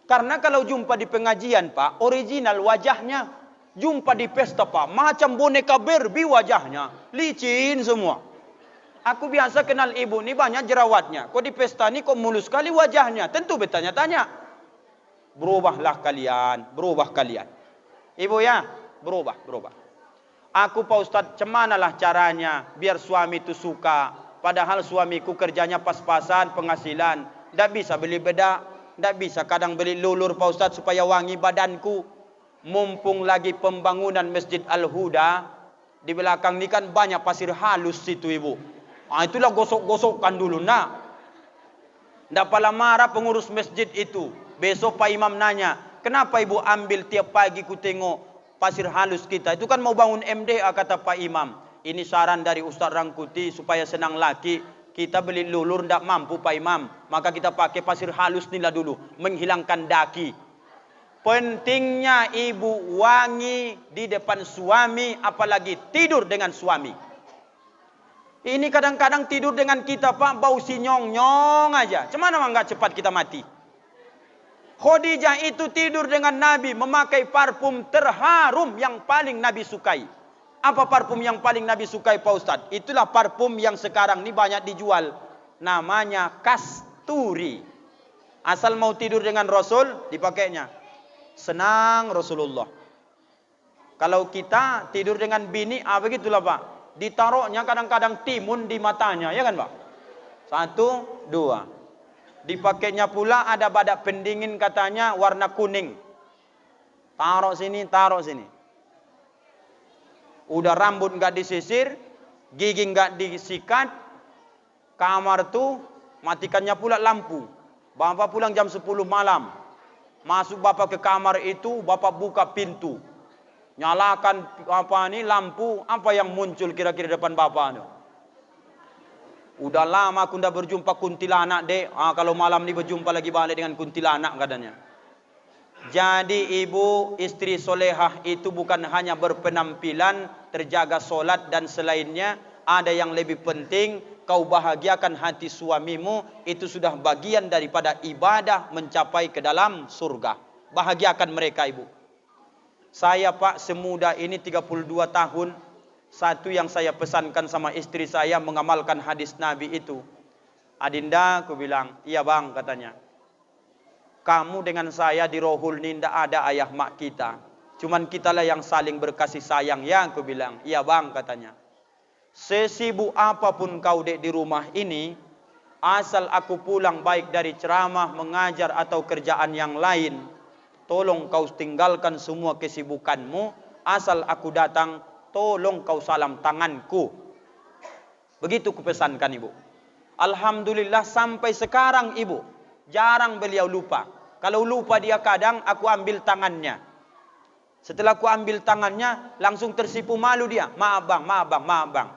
Karena kalau jumpa di pengajian Pak. Original wajahnya. Jumpa di pesta Pak. Macam boneka Barbie wajahnya. Licin semua. Aku biasa kenal ibu nih banyak jerawatnya. Kok di pesta nih kok mulus sekali wajahnya. Tentu bertanya-tanya. Berubahlah kalian, berubah kalian. Ibu ya, berubah. Aku Pak Ustadz, cemanalah caranya biar suami itu suka. Padahal suamiku kerjanya pas-pasan, penghasilan. Tidak bisa beli bedak, tidak bisa kadang beli lulur Pak Ustadz supaya wangi badanku. Mumpung lagi pembangunan Masjid Al-Huda, di belakang ini kan banyak pasir halus situ ibu. Itulah gosok-gosokkan dulu nak. Tidak pala marah pengurus masjid itu. Besok Pak Imam nanya, kenapa ibu ambil tiap pagi ku tengok pasir halus kita? Itu kan mau bangun MDA kata Pak Imam. Ini saran dari Ustaz Rangkuti supaya senang laki. Kita beli lulur tidak mampu Pak Imam. Maka kita pakai pasir halus inilah dulu. Menghilangkan daki. Pentingnya ibu wangi di depan suami. Apalagi tidur dengan suami. Ini kadang-kadang tidur dengan kita Pak. Bau sinyong-nyong aja. Cemana enggak cepat kita mati. Khadijah itu tidur dengan Nabi memakai parfum terharum yang paling Nabi sukai. Apa parfum yang paling Nabi sukai Pak Ustadz? Itulah parfum yang sekarang ini banyak dijual. Namanya kasturi. Asal mau tidur dengan Rasul dipakainya. Senang Rasulullah. Kalau kita tidur dengan bini, begitulah Pak. Ditaruhnya kadang-kadang timun di matanya, ya kan Pak? 1, 2. Dipakainya pula ada badak pendingin katanya warna kuning. Taruh sini, taruh sini. Udah rambut nggak disisir, gigi nggak disikat, kamar tuh matikannya pula lampu. Bapak pulang jam 10 malam. Masuk bapak ke kamar itu, bapak buka pintu. Nyalakan lampu, apa yang muncul kira-kira depan bapak itu? Udah lama aku ndak berjumpa kuntilanak dek. Kalau malam ni berjumpa lagi balik dengan kuntilanak katanya. Jadi ibu istri solehah itu bukan hanya berpenampilan, terjaga solat dan selainnya. Ada yang lebih penting, kau bahagiakan hati suamimu. Itu sudah bagian daripada ibadah mencapai ke dalam surga. Bahagiakan mereka ibu. Saya Pak semuda ini 32 tahun. Satu yang saya pesankan sama istri saya mengamalkan hadis Nabi itu. Adinda, aku bilang, iya bang katanya. Kamu dengan saya di rohul ini tidak ada ayah mak kita. Cuman kitalah yang saling berkasih sayang ya, aku bilang. Iya bang katanya. Sesibuk apapun kau dek di rumah ini, asal aku pulang baik dari ceramah, mengajar atau kerjaan yang lain, tolong kau tinggalkan semua kesibukanmu. Asal aku datang, tolong kau salam tanganku. Begitu kupesankan ibu. Alhamdulillah sampai sekarang ibu, jarang beliau lupa. Kalau lupa dia kadang aku ambil tangannya. Setelah aku ambil tangannya, langsung tersipu malu dia. Maaf bang, maaf bang, maaf bang.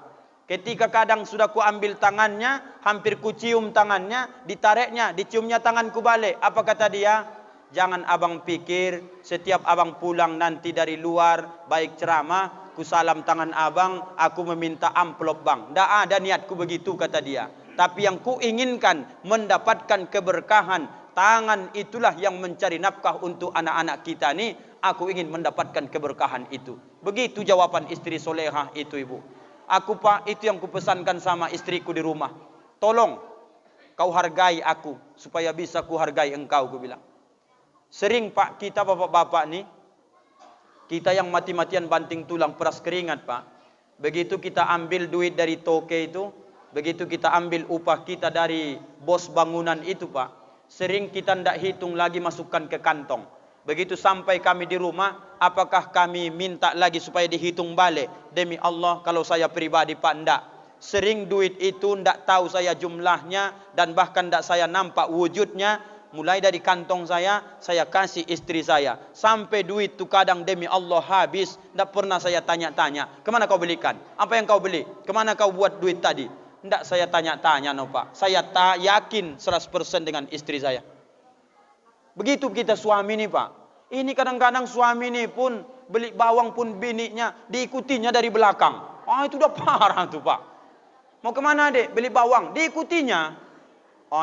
Ketika kadang sudah ku ambil tangannya, hampir ku cium tangannya, ditariknya, diciumnya tanganku balik. Apa kata dia? Jangan abang pikir setiap abang pulang nanti dari luar, baik ceramah, ku salam tangan abang, aku meminta amplop bang. Tidak ada niatku begitu, kata dia. Tapi yang ku inginkan mendapatkan keberkahan. Tangan itulah yang mencari nafkah untuk anak-anak kita ni. Aku ingin mendapatkan keberkahan itu. Begitu jawaban istri solehah itu ibu. Aku pak, itu yang kupesankan sama istriku di rumah. Tolong kau hargai aku supaya bisa ku hargai engkau, ku bilang. Sering pak kita bapak-bapak ni, kita yang mati-matian banting tulang peras keringat pak. Begitu kita ambil duit dari toke itu, begitu kita ambil upah kita dari bos bangunan itu pak, sering kita tidak hitung lagi masukkan ke kantong. Begitu sampai kami di rumah, apakah kami minta lagi supaya dihitung balik? Demi Allah kalau saya pribadi pak tidak. Sering duit itu tidak tahu saya jumlahnya dan bahkan tidak saya nampak wujudnya. Mulai dari kantong saya kasih istri saya. Sampai duit itu kadang demi Allah habis, tidak pernah saya tanya-tanya. Kemana kau belikan? Apa yang kau beli? Kemana kau buat duit tadi? Tidak saya tanya-tanya no pak. Saya tak yakin 100% dengan istri saya. Begitu kita suami ni pak. Ini kadang-kadang suami ni pun beli bawang pun biniknya diikutinya dari belakang. Itu udah parah tuh pak. Mau kemana dek? Beli bawang, diikutinya.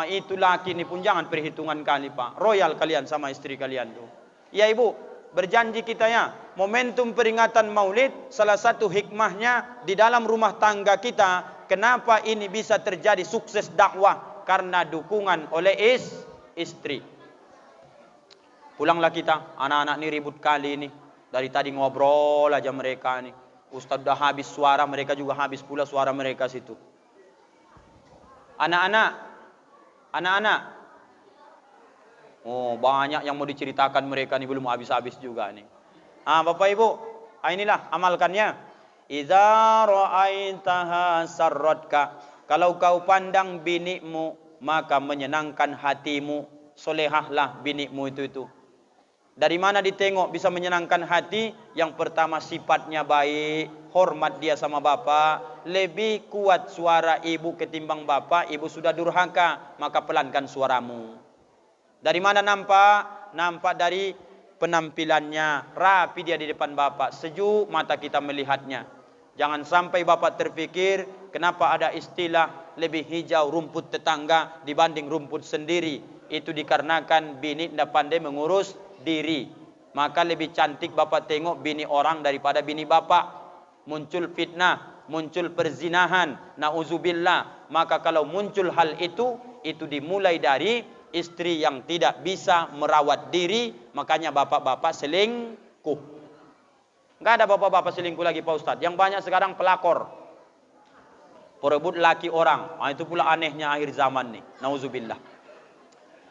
Itu laki ni pun jangan perhitungan kali pak. Royal kalian sama istri kalian tuh. Ya ibu, berjanji kita ya. Momentum peringatan maulid, salah satu hikmahnya di dalam rumah tangga kita. Kenapa ini bisa terjadi sukses dakwah? Karena dukungan oleh istri. Pulanglah kita, anak-anak ni ribut kali ini. Dari tadi ngobrol aja mereka ni. Ustaz dah habis suara, mereka juga habis pula suara mereka situ. Anak-anak. Banyak yang mau diceritakan mereka ni belum habis-habis juga ni. Bapak Ibu, inilah amalkannya. Idza ra'aitaha sarratka. Kalau kau pandang binikmu, maka menyenangkan hatimu. Solehahlah binikmu itu. Dari mana ditengok bisa menyenangkan hati? Yang pertama sifatnya baik, hormat dia sama bapak, lebih kuat suara ibu ketimbang bapak, ibu sudah durhaka, maka pelankan suaramu. Dari mana nampak? Nampak dari penampilannya, rapi dia di depan bapak, sejuk mata kita melihatnya. Jangan sampai bapak terfikir, kenapa ada istilah lebih hijau rumput tetangga dibanding rumput sendiri. Itu dikarenakan bini tidak pandai mengurus diri. Maka lebih cantik bapak tengok bini orang daripada bini bapak. Muncul fitnah, muncul perzinahan, na'udzubillah. Maka kalau muncul hal itu dimulai dari istri yang tidak bisa merawat diri. Makanya bapak-bapak selingkuh. Enggak ada bapak-bapak selingkuh lagi Pak Ustadz. Yang banyak sekarang pelakor, perebut laki orang. Itu pula anehnya akhir zaman nih, na'udzubillah.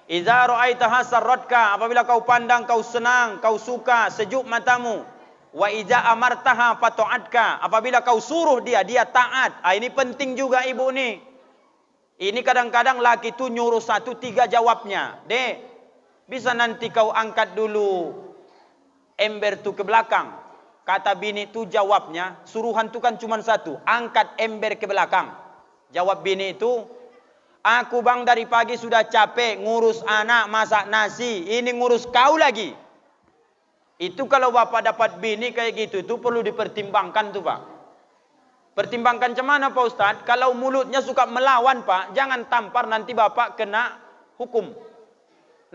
Idza ra'aitaha sarratka, apabila kau pandang kau senang, kau suka, sejuk matamu. Wa idza amartaha fata'atka, apabila kau suruh dia taat. Ini penting juga ibu nih. Ini kadang-kadang laki itu nyuruh 1, 3 jawabnya. Dek, bisa nanti kau angkat dulu ember tu ke belakang. Kata bini tu jawabnya, suruhan tu kan cuma 1, angkat ember ke belakang. Jawab bini itu, aku bang dari pagi sudah capek ngurus anak, masak nasi, ini ngurus kau lagi. Itu kalau bapak dapat bini kayak gitu, itu perlu dipertimbangkan tuh pak. Pertimbangkan cemana Pak Ustadz? Kalau mulutnya suka melawan pak, jangan tampar, nanti bapak kena hukum.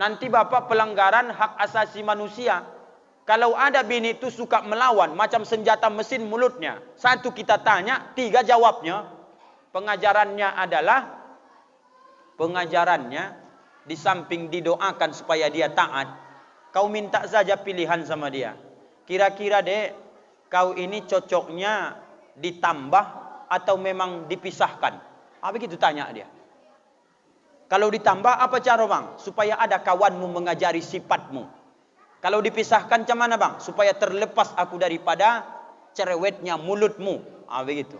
Nanti bapak pelanggaran hak asasi manusia. Kalau ada bini itu suka melawan, macam senjata mesin mulutnya. 1 kita tanya, 3 jawabnya. Pengajarannya di samping didoakan supaya dia taat, kau minta saja pilihan sama dia. Kira-kira dek, kau ini cocoknya ditambah atau memang dipisahkan? Begitu tanya dia. Kalau ditambah apa cara bang? Supaya ada kawanmu mengajari sifatmu. Kalau dipisahkan macam mana bang? Supaya terlepas aku daripada cerewetnya mulutmu. Begitu.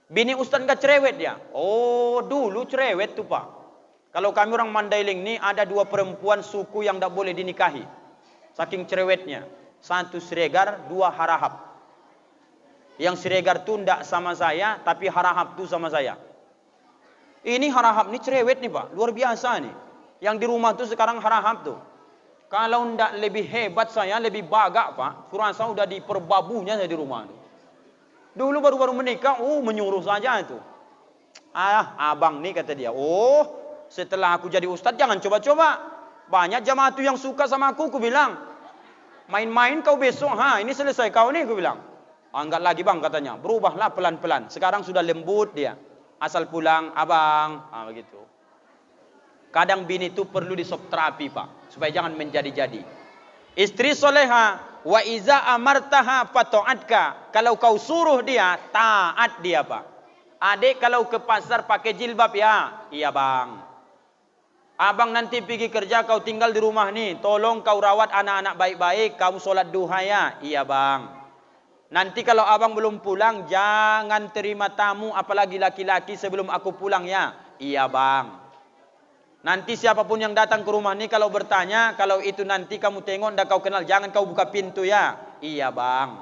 Bini ustaz enggak cerewet dia. Oh dulu cerewet tuh pak. Kalau kami orang Mandailing ni ada 2 perempuan suku yang tak boleh dinikahi. Saking cerewetnya. 1 Siregar, 2 Harahap. Yang Siregar tu ndak sama saya, tapi Harahap tu sama saya. Ini Harahap ni cerewet nih pak, luar biasa nih. Yang di rumah tu sekarang Harahap tu. Kalau ndak lebih hebat saya, lebih bagak pak, kurasa udah diperbabunya saya di rumah tu. Dulu baru-baru menikah, menyuruh saja itu. Abang nih kata dia, setelah aku jadi ustaz jangan coba-coba. Banyak jamaah tu yang suka sama aku bilang. Main-main kau besok, ini selesai kau nih, aku bilang. Enggak lagi bang katanya, berubahlah pelan-pelan. Sekarang sudah lembut dia. Asal pulang, abang, begitu. Kadang bini itu perlu disop terapi pak, supaya jangan menjadi-jadi. Istri soleha, wa iza amartaha fato'atka. Kalau kau suruh dia, taat dia pak. Adik kalau ke pasar pakai jilbab ya, iya bang. Abang nanti pergi kerja, kau tinggal di rumah nih, tolong kau rawat anak-anak baik-baik, kamu sholat duha ya, iya bang. Nanti kalau abang belum pulang, jangan terima tamu, apalagi laki-laki sebelum aku pulang ya. Iya bang. Nanti siapapun yang datang ke rumah ini, kalau bertanya, kalau itu nanti kamu tengok, ndak kau kenal, jangan kau buka pintu ya. Iya bang.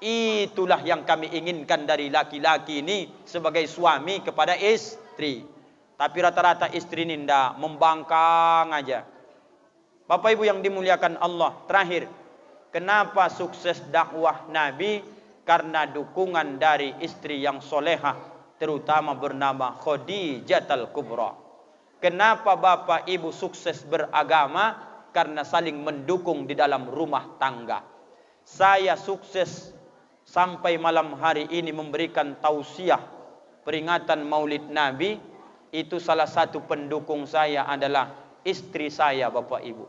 Itulah yang kami inginkan dari laki-laki ini sebagai suami kepada istri. Tapi rata-rata istri ini ndak, membangkang aja. Bapak Ibu yang dimuliakan Allah, terakhir. Kenapa sukses dakwah Nabi? Karena dukungan dari istri yang solehah, terutama bernama Khadijatul Kubra. Kenapa Bapak Ibu sukses beragama? Karena saling mendukung di dalam rumah tangga. Saya sukses sampai malam hari ini memberikan tausiah peringatan Maulid Nabi. Itu salah satu pendukung saya adalah istri saya Bapak Ibu.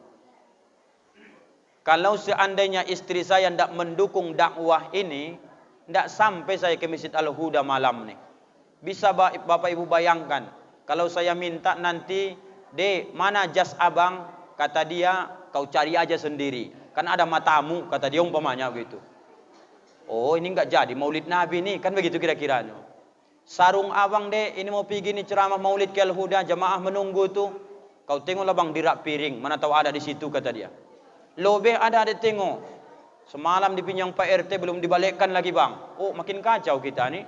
Kalau seandainya istri saya tidak mendukung dakwah ini, tidak sampai saya ke Masjid Al-Huda malam nih. Bisa Bapak Ibu bayangkan, kalau saya minta nanti, mana jas abang? Kata dia, kau cari aja sendiri. Kan ada matamu, kata dia umpamanya begitu. Ini enggak jadi Maulid Nabi nih, kan begitu kira-kira. Sarung abang ini mau pergi nih ceramah Maulid ke Al-Huda, jamaah menunggu tuh. Kau tengoklah bang di rak piring, mana tahu ada di situ kata dia. Lobeh ada tengok. Semalam dipinjam Pak RT belum dibalikkan lagi bang. Makin kacau kita nih.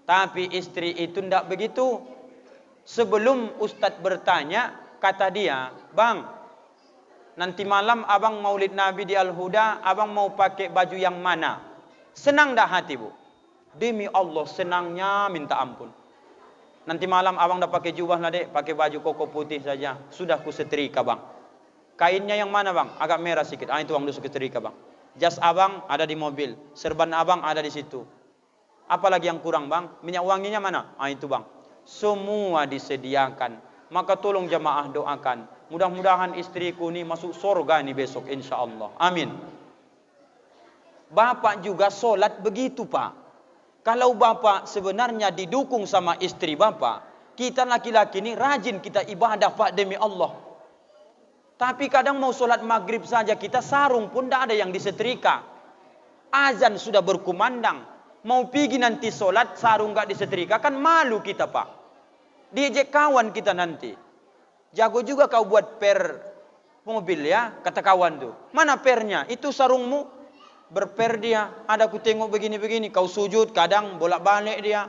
Tapi istri itu tidak begitu. Sebelum Ustadz bertanya, kata dia, bang, nanti malam abang Maulid Nabi di Al-Huda, abang mau pakai baju yang mana? Senang dah hati bu? Demi Allah senangnya minta ampun. Nanti malam abang dah pakai jubah lah dek, pakai baju koko putih saja. Sudah ku setrika bang. Kainnya yang mana bang? Agak merah sedikit. Itu bang dusu setrika bang. Jas abang ada di mobil. Serban abang ada di situ. Apalagi yang kurang bang? Minyak wanginya mana? Itu bang. Semua disediakan. Maka tolong jamaah doakan. Mudah-mudahan istriku ini masuk surga nih besok insya Allah. Amin. Bapak juga solat begitu pak. Kalau bapak sebenarnya didukung sama istri bapak, kita laki-laki ini rajin kita ibadah pak demi Allah. Tapi kadang mau solat maghrib saja kita sarung pun tidak ada yang disetrika. Azan sudah berkumandang. Mau pergi nanti solat sarung gak disetrika kan malu kita pak. Diejek kawan kita nanti. Jago juga kau buat per mobil ya, kata kawan tuh. Mana pernya? Itu sarungmu berper dia. Ada ku tengok begini-begini. Kau sujud kadang bolak-balik dia.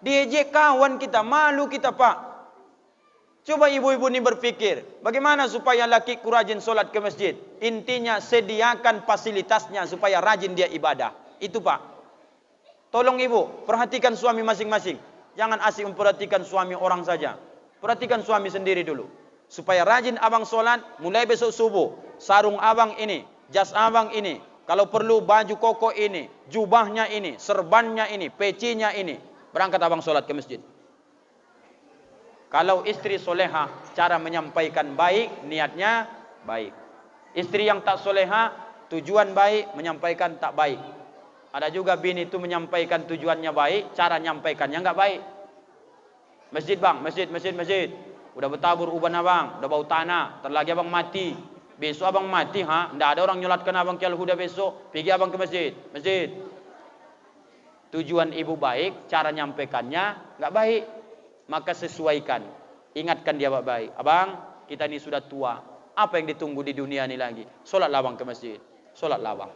Diejek kawan kita, malu kita pak. Coba ibu-ibu ini berpikir, bagaimana supaya lakiku rajin solat ke masjid? Intinya sediakan fasilitasnya supaya rajin dia ibadah. Itu pak. Tolong ibu, perhatikan suami masing-masing. Jangan asik memperhatikan suami orang saja. Perhatikan suami sendiri dulu. Supaya rajin abang solat, mulai besok subuh. Sarung abang ini, jas abang ini. Kalau perlu baju koko ini, jubahnya ini, serbannya ini, pecinya ini. Berangkat abang solat ke masjid. Kalau istri soleha, cara menyampaikan baik, niatnya baik. Istri yang tak soleha, tujuan baik, menyampaikan tak baik. Ada juga bini itu menyampaikan tujuannya baik, cara nyampaikannya nggak baik. Masjid bang, masjid. Udah bertabur uban abang, udah bau tanah, terlagi abang mati. Besok abang mati, nggak ada orang nyolatkan abang ke al-huda besok. Pergi abang ke masjid. Tujuan ibu baik, cara nyampaikannya nggak baik. Maka sesuaikan. Ingatkan dia baik. Abang, kita ini sudah tua. Apa yang ditunggu di dunia ini lagi? Solatlah abang ke masjid. Solatlah abang.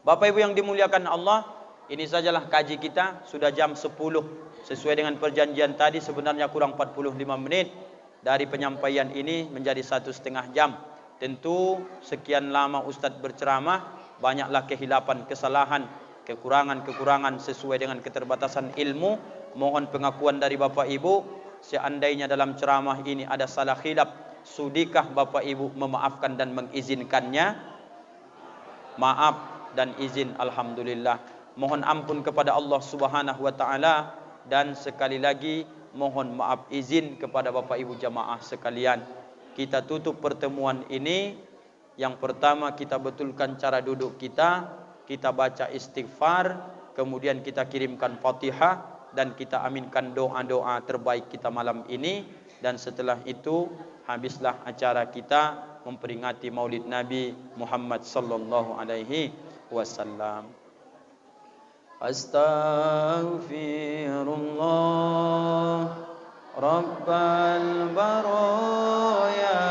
Bapak Ibu yang dimuliakan Allah, ini sajalah kaji kita, sudah jam 10. Sesuai dengan perjanjian tadi sebenarnya kurang 45 menit. Dari penyampaian ini menjadi 1,5 jam. Tentu sekian lama Ustadz berceramah, banyaklah kehilapan, kesalahan, kekurangan sesuai dengan keterbatasan ilmu. Mohon pengakuan dari Bapak Ibu, seandainya dalam ceramah ini ada salah khilaf, sudikah Bapak Ibu memaafkan dan mengizinkannya? Maaf dan izin, alhamdulillah. Mohon ampun kepada Allah Subhanahu wa taala, dan sekali lagi mohon maaf izin kepada Bapak Ibu jamaah sekalian. Kita tutup pertemuan ini. Yang pertama, kita betulkan cara duduk kita baca istighfar, kemudian kita kirimkan Fatihah, dan kita aminkan doa-doa terbaik kita malam ini. Dan setelah itu habislah acara kita memperingati Maulid Nabi Muhammad sallallahu alaihi wasallam. Astaghfirullah Rabbal baraya,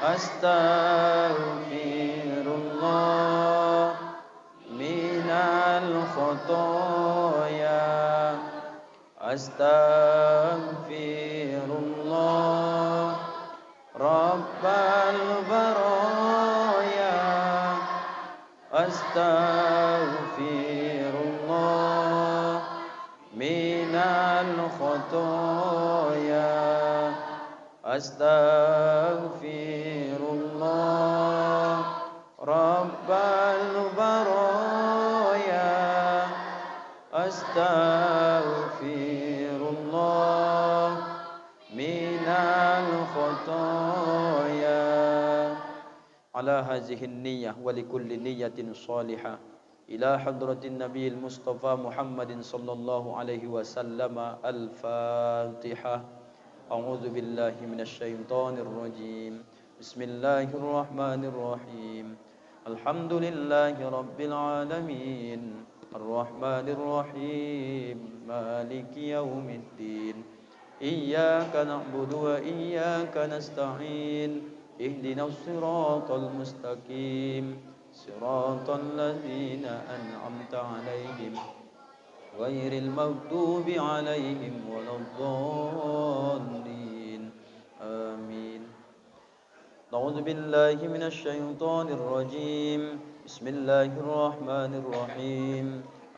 astaghfirullah minal khotoya, astaghfirullah Rabbal baraya, astaghfirullah minal khotoya, astaghfirullah Rabbal baraya, astaghfirullah minal khotoya. Ala hazihin niyyah wa likulli niyyatin salihah ila hadratin nabiyil mustafa Muhammadin sallallahu alaihi wasallam. Al-Fatihah. A'udzu billahi minasyaitonir rajim. Bismillahirrahmanirrahim. Alhamdulillahi rabbil alamin. Arrahmanir rahim. Maliki yaumiddin. Iyyaka na'budu wa iyyaka nasta'in. اهدنا الصراط المستقيم صراط الذين أنعمت عليهم غير المغضوب عليهم ولا الضالين آمين. أعوذ بالله من الشيطان الرجيم. بسم الله الرحمن الرحيم.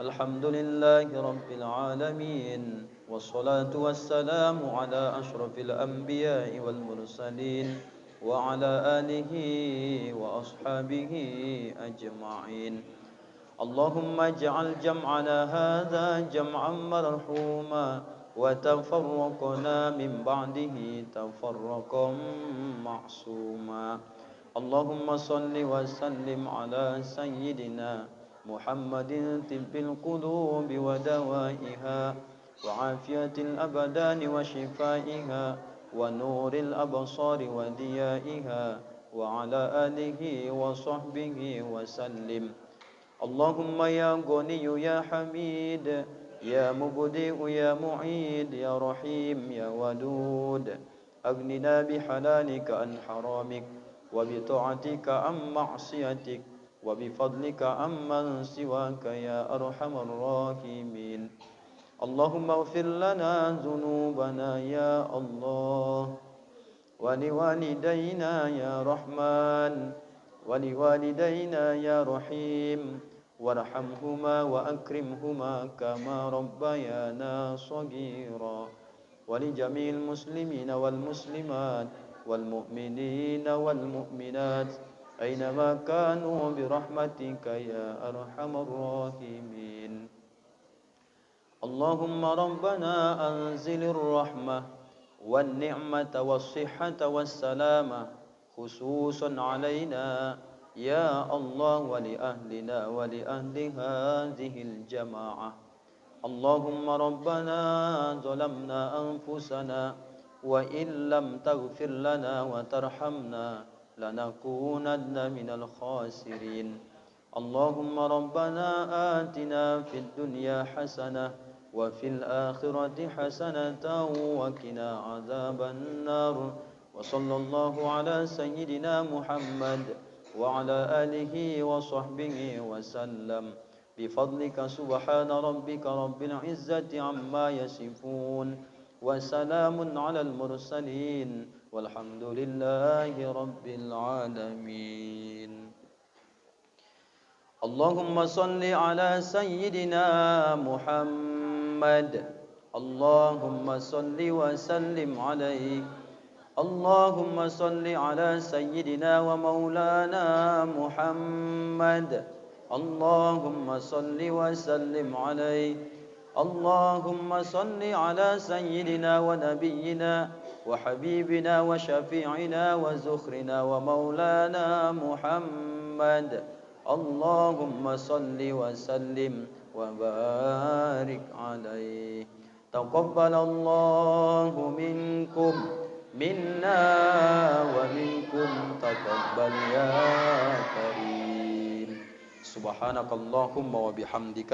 الحمد لله رب العالمين، والصلاة والسلام على أشرف الأنبياء والمرسلين وعلى آله وأصحابه أجمعين. اللهم اجعل جمعنا هذا جمعا مرحوما، وتفرقنا من بعده تفرقا معصوما. اللهم صل وسلم على سيدنا محمد طب القلوب ودوائها، وعافية الأبدان وشفائها، ونور الأبصار وديائها، وعلى آله وصحبه وسلم. اللهم يا غني يا حميد، يا مبدئ يا معيد، يا رحيم يا ودود، أغننا بحلالك عن حرامك، وبطاعتك عن معصيتك، وبفضلك عمن سواك يا أرحم الراحمين. اللهم اغفر لنا ذنوبنا يا الله، ولوالدينا يا رحمن، ولوالدينا يا رحيم، وارحمهما وأكرمهما كما ربيانا صغيرا، ولجميع المسلمين والمسلمات والمؤمنين والمؤمنات أينما كانوا برحمتك يا أرحم الراحمين. اللهم ربنا أنزل الرحمة والنعمة والصحة والسلامة خصوصا علينا يا الله ولأهلنا ولأهل هذه الجماعة. اللهم ربنا ظلمنا أنفسنا وإن لم تغفر لنا وترحمنا لنكونن من الخاسرين. اللهم ربنا آتنا في الدنيا حسنة وفي الآخرة حسنة وقنا عذاب النار. وصلى الله على سيدنا محمد وعلى آله وصحبه وسلم. بفضلك سبحان ربك رب العزة عما يصفون وسلام على المرسلين والحمد لله رب العالمين. اللهم صل على سيدنا محمد. اللهم صل وسلم عليه. اللهم صل على سيدنا ومولانا محمد. اللهم صل وسلم عليه. اللهم صل على سيدنا ونبينا وحبيبنا وشفيعنا وزخرنا ومولانا محمد. اللهم صل وسلم وبارك عليه. تقبل الله منكم منا ومنكم تقبل يا كريم. سبحانك اللهم وبحمدك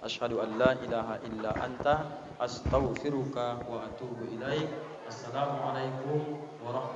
أشهد أن لا إله إلا أنت أستغفرك وأتوب إليك. السلام عليكم ورحمة الله